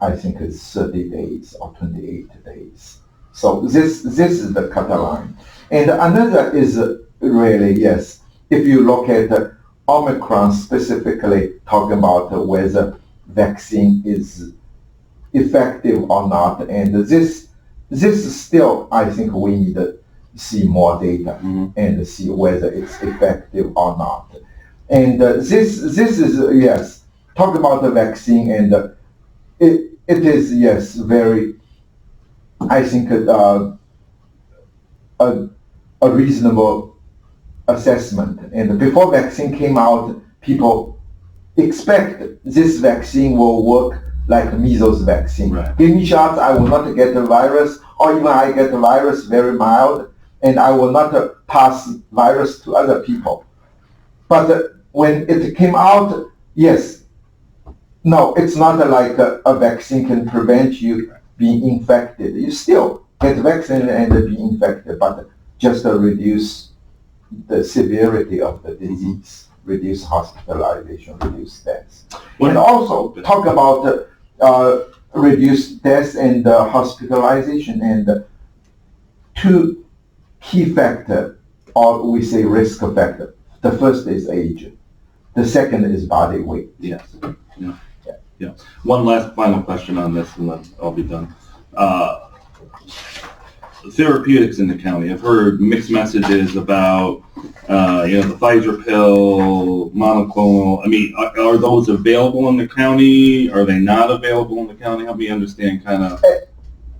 I think it's 30 days or 28 days. So this is the cut line. And another is really, yes, if you look at Omicron specifically, talking about whether vaccine is effective or not, and this is still, I think we need to see more data and see whether it's effective or not. And this is, yes, talk about the vaccine, and it is, yes, very, I think, a reasonable assessment. And before vaccine came out, people expect this vaccine will work like measles vaccine. Right. Give me shots, I will not get the virus, or even I get the virus very mild, and I will not pass virus to other people. But when it came out, yes, no, it's not like a vaccine can prevent you being infected. You still get vaccinated and be infected, but just reduce the severity of the disease, reduce hospitalization, reduce deaths. And also talk about reduce deaths and hospitalization, and two key factors, or we say risk factor. The first is age. The second is body weight. Yes. Yeah. One last final question on this, and then I'll be done. Therapeutics in the county. I've heard mixed messages about, the Pfizer pill, monoclonal. I mean, are those available in the county? Are they not available in the county? Help me understand kind of.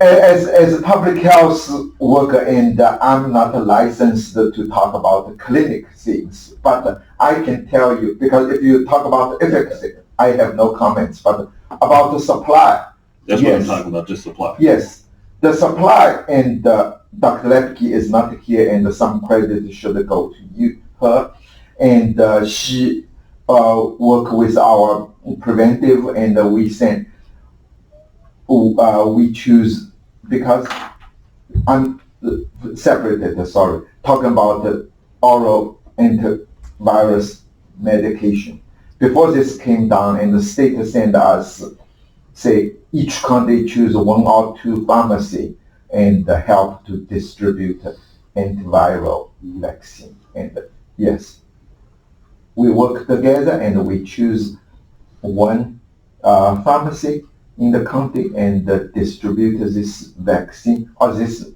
As a public health worker, and I'm not licensed to talk about the clinic things, but I can tell you, because if you talk about efficacy, I have no comments, but about the supply. That's yes. what I'm talking about, just supply. Yes, the supply, and Dr. Lepke is not here, and some credit should go to her, and she work with our preventive, and we send. We choose, because I'm separated, talking about the oral antivirus medication. Before this came down and the state sent us, say, each county choose one or two pharmacy and help to distribute antiviral vaccine. And yes, we work together and we choose one pharmacy in the county and distribute this vaccine or this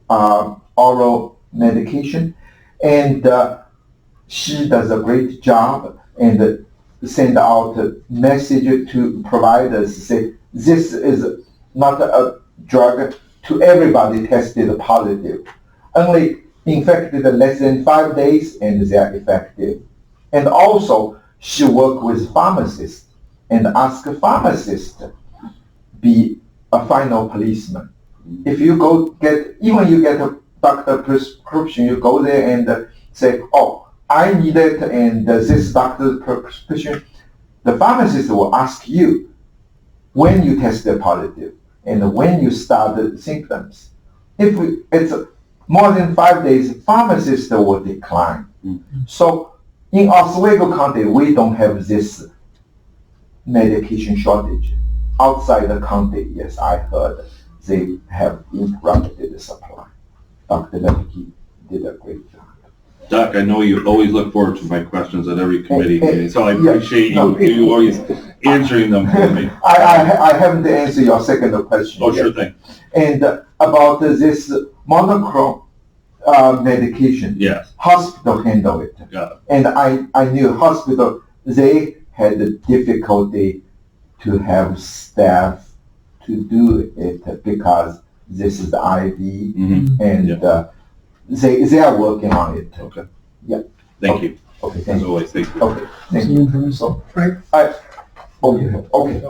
oral medication. And she does a great job and send out a message to providers, say, this is not a drug to everybody tested positive. Only infected less than 5 days and they are effective. And also, she work with pharmacists and ask a pharmacist be a final policeman. If you go even you get a doctor prescription, you go there and say, oh, I need it, and this doctor's prescription, the pharmacist will ask you when you tested positive and when you started symptoms. If it's more than 5 days, pharmacist will decline. Mm-hmm. So in Oswego County, we don't have this medication shortage. Outside the county, yes, I heard they have interrupted the supply. Dr. Lepke did a great job. Doc, I know you always look forward to my questions at every committee meeting, so I appreciate you always answering them for me. I haven't answered your second question Oh, yet. sure thing. And about this monoclonal medication, yes, hospital handle it. Got it. And I knew hospital, they had the difficulty to have staff to do it because this is the IV, mm-hmm. and they are working on it. Okay. Yeah. Thank you. Okay. As Thank you. always, thank you. Okay. Thank you. So, Frank? you have. Okay.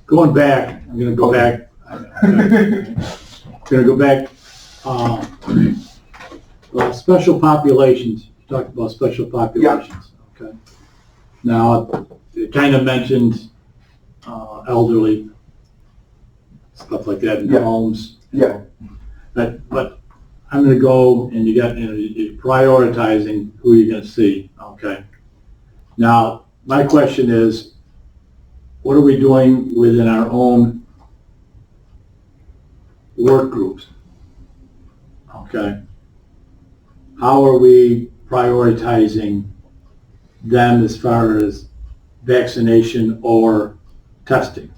Going back, I'm gonna go back. Well, special populations, you talked about special populations. Yeah. Okay. Now, it kind of mentioned elderly, stuff like that in homes. Yeah. But I'm gonna go, and you're prioritizing who you're gonna see, okay? Now, my question is, what are we doing within our own work groups? Okay? How are we prioritizing them as far as vaccination or testing?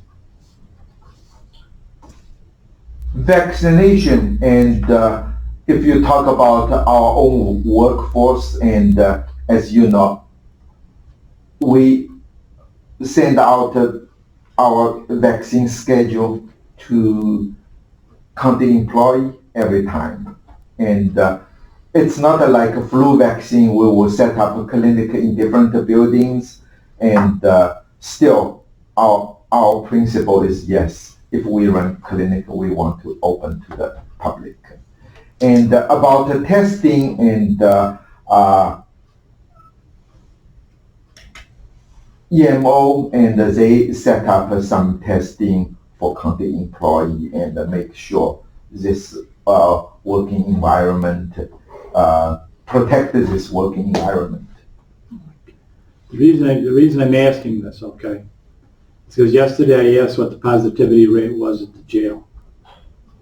Vaccination, and if you talk about our own workforce, and as you know, we send out our vaccine schedule to county employee every time. And it's not like a flu vaccine. We will set up a clinic in different buildings, and still our principle is yes, if we run clinic, we want to open to the public. And about the testing and EMO, and they set up some testing for county employee and make sure this working environment, protect this working environment. The reason I'm asking this, okay, is because yesterday I asked what the positivity rate was at the jail.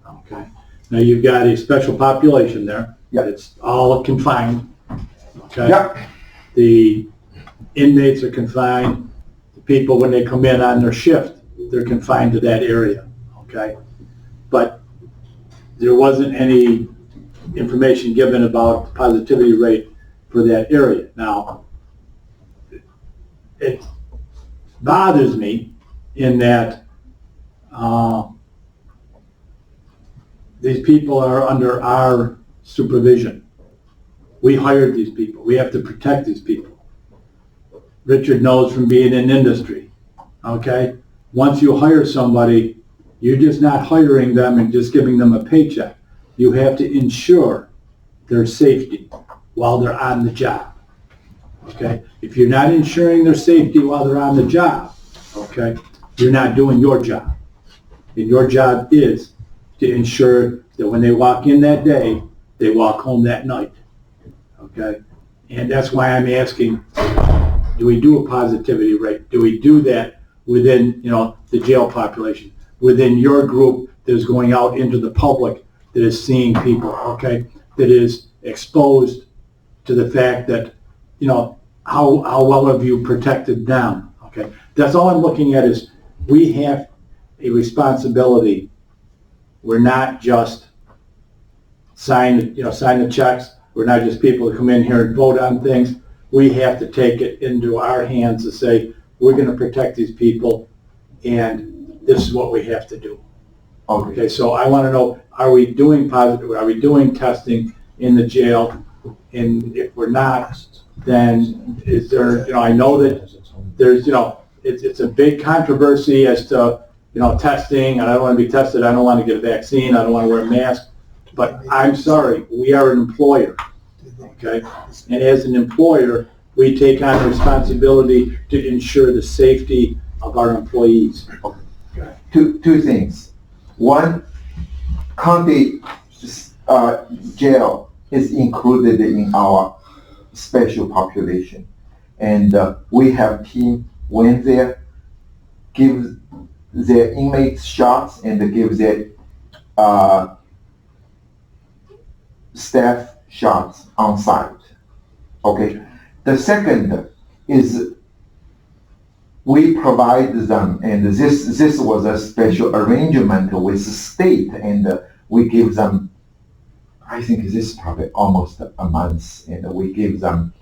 Okay. Now you've got a special population there. Yeah. It's all confined. Okay. Yep. The inmates are confined. The people, when they come in on their shift, they're confined to that area. Okay. But there wasn't any information given about the positivity rate for that area. Now, it bothers me in that these people are under our supervision. We hired these people. We have to protect these people. Richard knows from being in industry, okay? Once you hire somebody, you're just not hiring them and just giving them a paycheck. You have to ensure their safety while they're on the job, okay? If you're not ensuring their safety while they're on the job, okay, you're not doing your job. And your job is to ensure that when they walk in that day, they walk home that night, okay? And that's why I'm asking, do we do a positivity rate? Do we do that within, the jail population? Within your group that is going out into the public, that is seeing people, okay? That is exposed to the fact that, how well have you protected them, okay? That's all I'm looking at is we have a responsibility. We're not just sign the checks. We're not just people that come in here and vote on things. We have to take it into our hands to say, we're going to protect these people, and this is what we have to do. Okay, so I want to know, are we doing testing in the jail? And if we're not, then is there, I know that there's, it's a big controversy as to, testing, and I don't want to be tested, I don't want to get a vaccine, I don't want to wear a mask, but I'm sorry, we are an employer, okay? And as an employer, we take on the responsibility to ensure the safety of our employees. Two things. One, county jail is included in our special population. And we have team went there, give their inmates shots, and give their staff shots on site. Okay. The second is we provide them, and this was a special arrangement with the state, and we give them, I think this is probably almost a month, and we give them,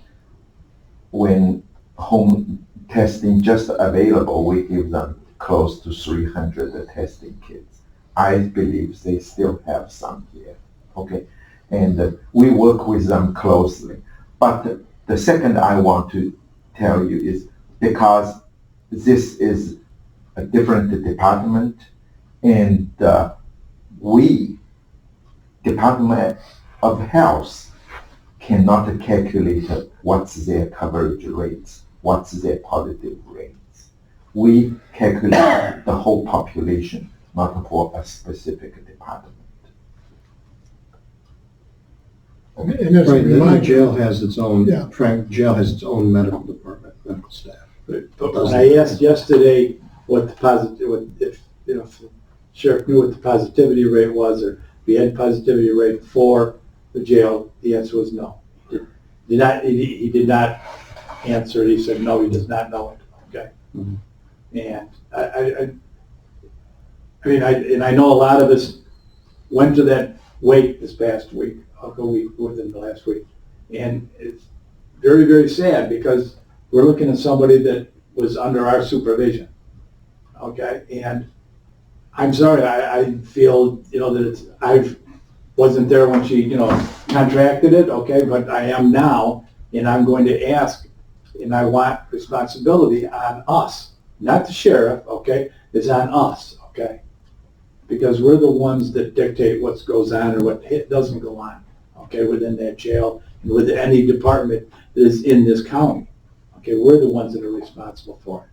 when home testing just available, we give them close to 300 testing kits. I believe they still have some here, okay? And we work with them closely. But the second I want to tell you is because this is a different department, and we, Department of Health, cannot calculate what's their coverage rates, what's their positive rates. We calculate the whole population, not for a specific department. And as a Right, the reminder, jail has its own, Yeah. jail has its own medical department, medical staff. But when I asked yesterday what if the sheriff knew what the positivity rate was, or if he had positivity rate for the jail, the answer was no. He did not answer it. He said, no, he does not know it, okay? Mhm. And I know a lot of us went to that wake this past week, within the last week. And it's very, very sad because we're looking at somebody that was under our supervision, okay? And I'm sorry, I feel, that I wasn't there when she, contracted it, okay? But I am now, and I'm going to ask, and I want responsibility on us not the sheriff, okay, is on us, okay? Because we're the ones that dictate what goes on or what doesn't go on, okay, within that jail and with any department that is in this county. Okay, we're the ones that are responsible for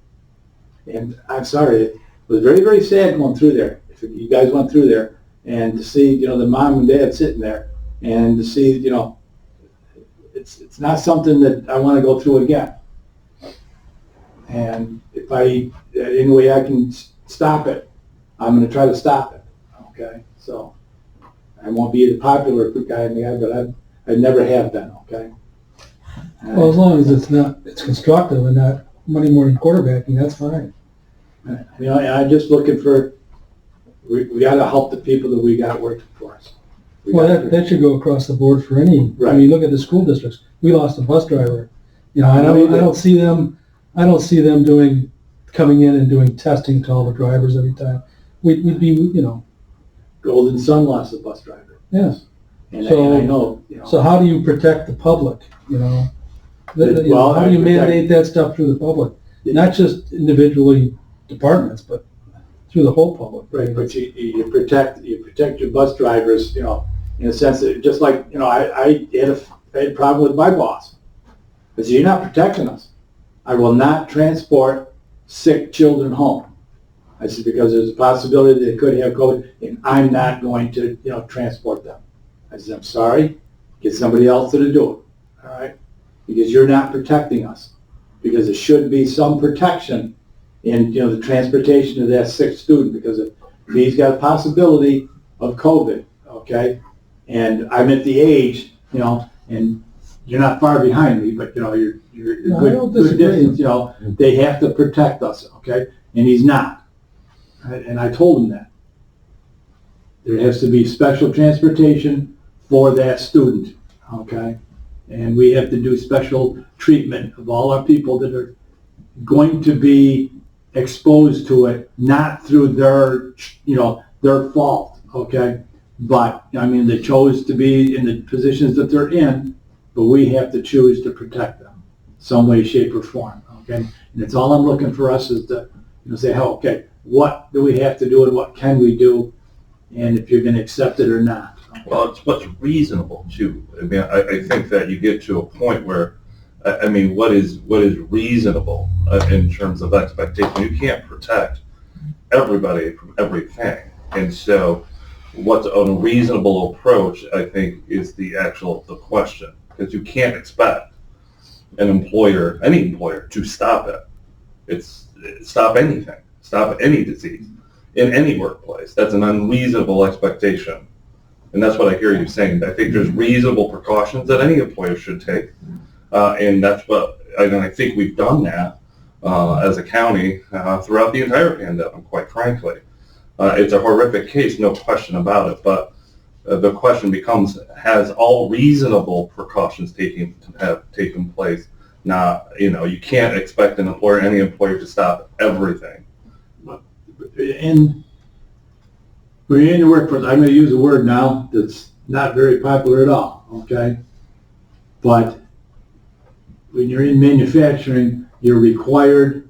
it. And I'm sorry, it was very, very sad going through there. If you guys went through there and to see, you know, the mom and dad sitting there and to see, you know, it's not something that I want to go through again. And if any way I can stop it, I'm going to try to stop it. Okay, so I won't be the popular guy in the guy, but I never have been. Okay. Well, as long as it's constructive and not Monday morning quarterbacking, that's fine. You know, I'm just looking for. We got to help the people that we got working for us. Well, that should go across the board for any. Right. I mean, look at the school districts. We lost a bus driver. You know, I don't see them coming in and doing testing to all the drivers every time. We'd be, you know. Golden Sun lost a bus driver. Yes. And So- I know. You know. So how do you protect the public? You know, Well, how do you I protect- mandate that stuff through the public? Not just individually departments, but through the whole public. Right, but you protect your bus drivers, you know, in a sense that just like, you know, I had a problem with my boss. I said, you're not protecting us. I will not transport sick children home. I said, because there's a possibility they could have COVID and I'm not going to, you know, transport them. I said, I'm sorry, get somebody else to do it, all right? Because you're not protecting us. Because there should be some protection in, you know, the transportation of that sick student, because if he's got a possibility of COVID, okay? And I'm at the age, you know, and you're not far behind me, but, you know, you're No, I good, don't good disagree. distance, you know, they have to protect us, okay? And he's not. And I told him that. There has to be special transportation for that student, okay? And we have to do special treatment of all our people that are going to be exposed to it, not through their, you know, their fault, okay? But, I mean, they chose to be in the positions that they're in, but we have to choose to protect them, some way, shape, or form, okay? And it's all I'm looking for us is to, you know, say, oh, okay, what do we have to do and what can we do, and if you're going to accept it or not. Okay? Well, it's what's reasonable too. I mean, I think that you get to a point where, I mean, what is reasonable in terms of expectation? You can't protect everybody from everything, and so what's a reasonable approach, I think, is the question, because you can't expect an employer, any employer, to stop it. Stop anything, stop any disease in any workplace. That's an unreasonable expectation. And that's what I hear you saying. I think there's reasonable precautions that any employer should take. And that's what, I think we've done that as a county throughout the entire pandemic, quite frankly. It's a horrific case, no question about it. But the question becomes, has all reasonable precautions have taken place? Not, you know, you can't expect any employer to stop everything. And when you're in the workforce, I'm going to use a word now that's not very popular at all, okay? But when you're in manufacturing, you're required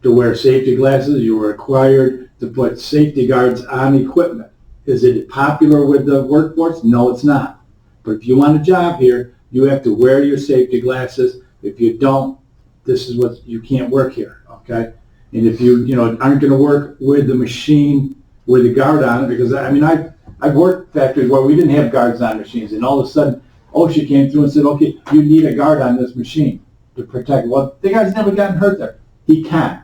to wear safety glasses, you're required to put safety guards on equipment. Is it popular with the workforce? No, it's not. But if you want a job here, you have to wear your safety glasses. If you don't, this is what, you can't work here, okay? And if you aren't going to work with the machine with a guard on it, because I mean, I've worked factories where we didn't have guards on machines, and all of a sudden, OSHA came through and said, okay, you need a guard on this machine to protect. Well, the guy's never gotten hurt there. He can,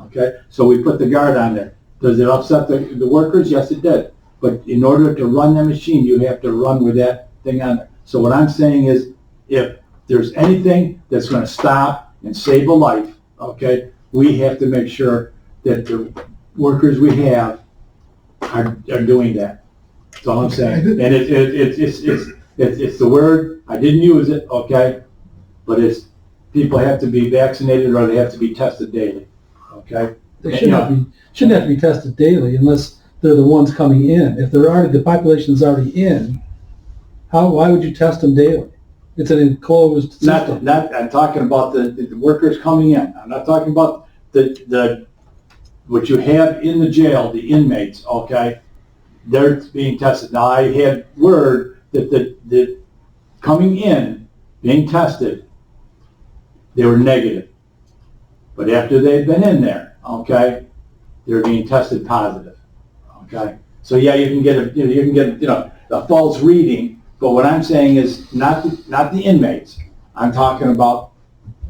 okay? So we put the guard on there. Does it upset the workers? Yes, it did. But in order to run the machine, you have to run with that thing on there. So what I'm saying is, if there's anything that's going to stop and save a life, okay, we have to make sure that the workers we have are doing that. That's all I'm saying. And it's the word, I didn't use it, okay, but it's, people have to be vaccinated or they have to be tested daily, okay? They shouldn't have to be tested daily unless they're the ones coming in. If the population's already in, why would you test them daily? It's an enclosed system. I'm talking about the workers coming in. I'm not talking about what you have in the jail, the inmates, okay, they're being tested. Now, I had word that the coming in, being tested, they were negative. But after they'd been in there, okay, they're being tested positive, okay? So yeah, you can get a false reading, but what I'm saying is not the inmates. I'm talking about,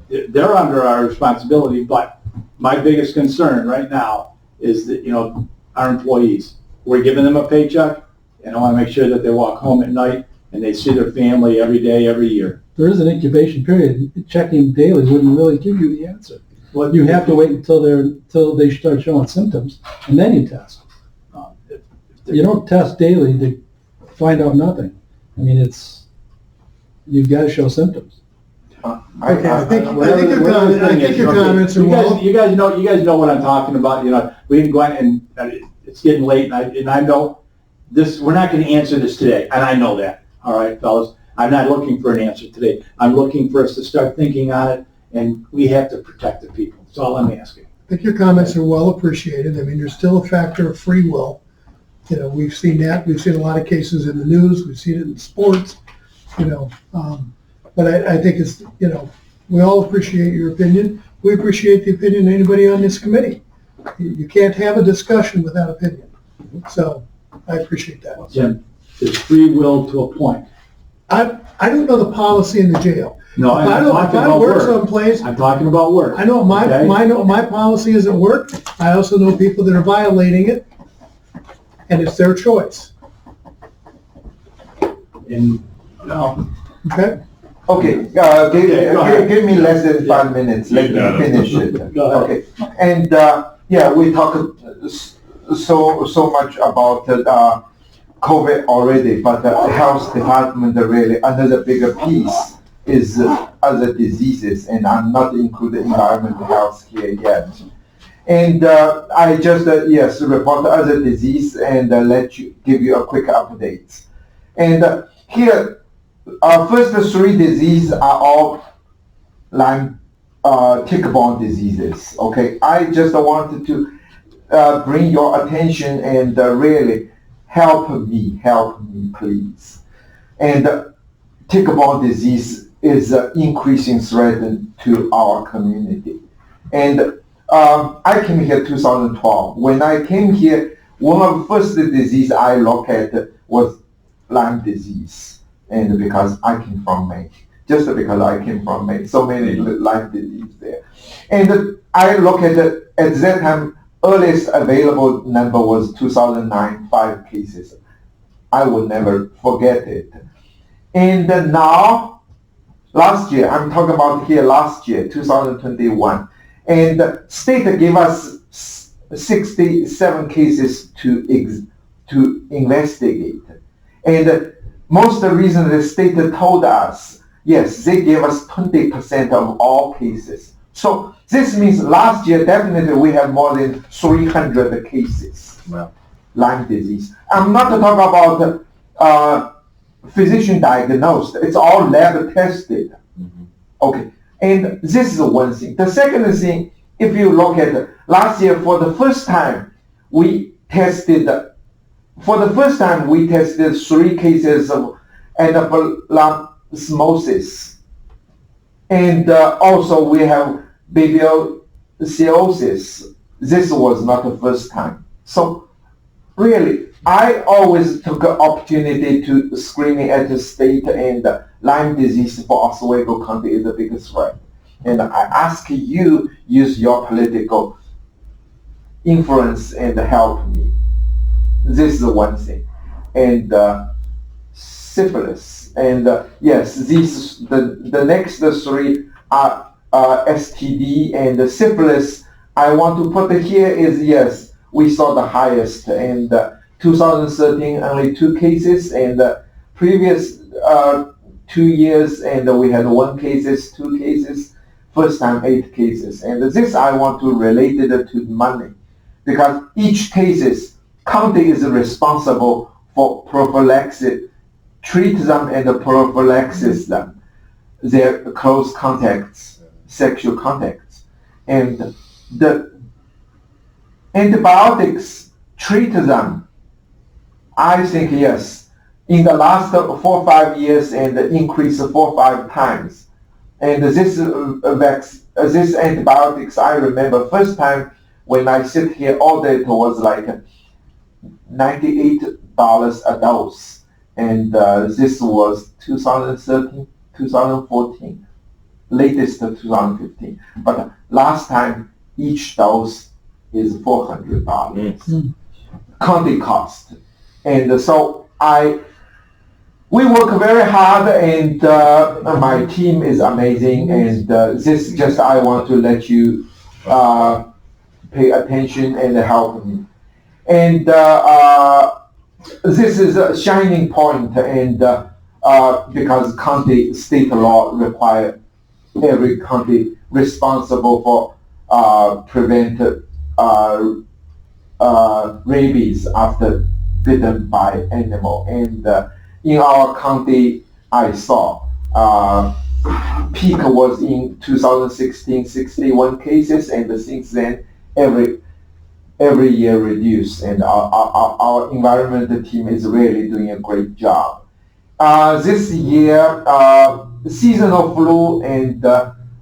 they're under our responsibility, but my biggest concern right now is that, our employees. We're giving them a paycheck, and I want to make sure that they walk home at night and they see their family every day, every year. There is an incubation period. Checking daily wouldn't really give you the answer. Well, You have to wait until they start showing symptoms, and then you test. You don't test daily to find out nothing. I mean, you've got to show symptoms. Okay, I think your comments are well. You guys know what I'm talking about. We can go out and it's getting late, and I know this. We're not going to answer this today, and I know that. All right, fellas. I'm not looking for an answer today. I'm looking for us to start thinking on it, and we have to protect the people. That's all I'm asking. I think your comments are well appreciated. I mean, there's still a factor of free will. We've seen that. We've seen a lot of cases in the news. We've seen it in sports. But I think it's, we all appreciate your opinion. We appreciate the opinion of anybody on this committee. You can't have a discussion without opinion. So I appreciate that. Jim, there's free will to a point. I don't know the policy in the jail. No, If I work someplace, I'm talking about work. I know my policy isn't work. I also know people that are violating it, and it's their choice. And Okay? Okay, give me less than 5 minutes, let me finish it. Go ahead. Okay, and, we talked so much about COVID already, but the health department really, another bigger piece is other diseases, and I'm not including environmental health here yet. And I just, report other disease and give you a quick update. And here, our first three diseases are all Lyme, tick-borne diseases. Okay, I just wanted to bring your attention and really help me, please. And tick-borne disease is increasing threat to our community. And I came here 2012. When I came here, one of the first disease I looked at was Lyme disease. And because I came from Maine, just because I came from Maine, so many Lyme disease there. And I look at that time, earliest available number was 2009, 5 cases. I will never forget it. And now, last year, I'm talking about here last year, 2021, and the state gave us 67 cases to investigate. And most of the reason the state told us, yes, they gave us 20% of all cases. So this means last year, definitely we have more than 300 cases, Lyme disease. I'm not talking about physician diagnosed. It's all lab tested. Okay, and this is one thing. The second thing, if you look at last year, for the first time, we tested 3 cases of anaplasmosis. And also we have babesiosis. This was not the first time. So really, I always took an opportunity to screening at the state, and Lyme disease for Oswego County is the biggest threat. And I ask you, use your political influence and help me. This is one thing. And syphilis. And yes, the next 3 are STD and syphilis. I want to put here is, yes, we saw the highest. And 2013, only 2 cases. And previous 2 years, and we had 1 cases, 2 cases. First time 8 cases. And this I want to relate it to money. Because each cases, county is responsible for prophylaxis, treat them and prophylaxis them, their close contacts, sexual contacts. And the antibiotics treat them, I think yes. In the last 4 or 5 years, and increase 4 or 5 times. And this antibiotics, I remember first time when I sit here ordered it was like $98 a dose. And this was 2013, 2014, latest 2015. But last time each dose is $400 county cost. And so we work very hard, and my team is amazing, and this just I want to let you pay attention and help me. And this is a shining point, and because county state law require every county responsible for prevent rabies after bitten by animal. And in our county, I saw peak was in 2016, 61 cases, and since then every year reduced. And our environmental team is really doing a great job. This year, seasonal flu, and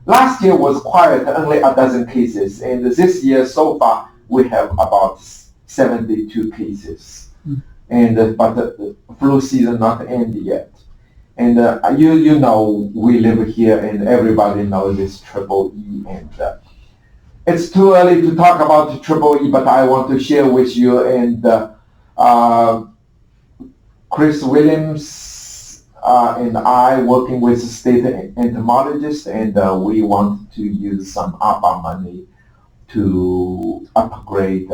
last year was quiet, only a dozen cases, and this year so far we have about 72 cases. And but the flu season not ended yet. And you know we live here, and everybody knows this triple E. And it's too early to talk about the triple E, but I want to share with you. And Chris Williams and I working with the state entomologist, and we want to use some ARPA money to upgrade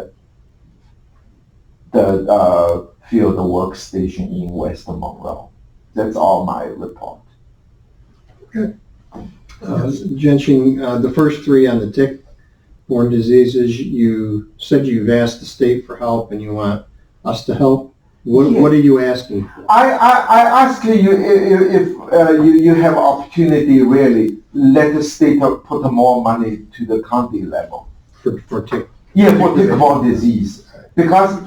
the field workstation in West Monroe. That's all my report. Genshin, the first 3 on the tick-borne diseases, you said you've asked the state for help and you want us to help. What are you asking for? I ask you if you have opportunity, really let the state put more money to the county level. For tick? Yeah, for tick-borne disease. Because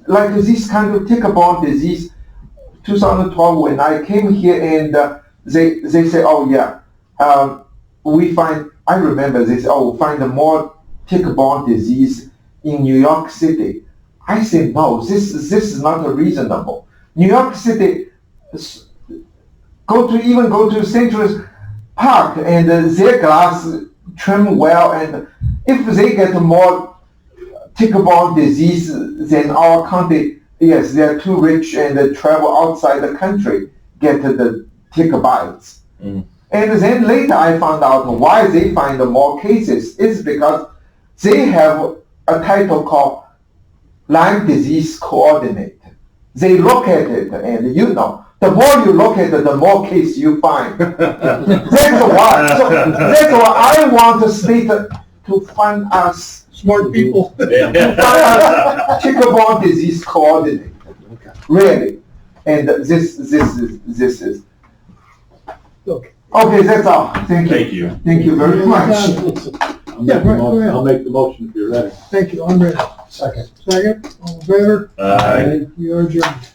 like this kind of tick-borne disease, 2012 when I came here, and they say, oh yeah, we find, I remember they say, oh, find more tick-borne disease in New York City. I say no, this is not reasonable. New York City, go to Central Park, and their grass trim well, and if they get more tick-borne disease than our county, yes, they are too rich and travel outside the country, get the tick bites. And then later I found out why they find more cases is because they have a title called Lyme disease coordinate. They look at it, and you know, the more you look at it, the more cases you find. That's why. So that's why I want the state to fund us Smart people. tick-borne disease coordinate. Really, and this is. Okay. Okay, that's all. Thank you. Thank you very much. I'll make the motion if you're ready. Thank you, I'm ready. Second. Second, all in favor? Aye. We are adjourned.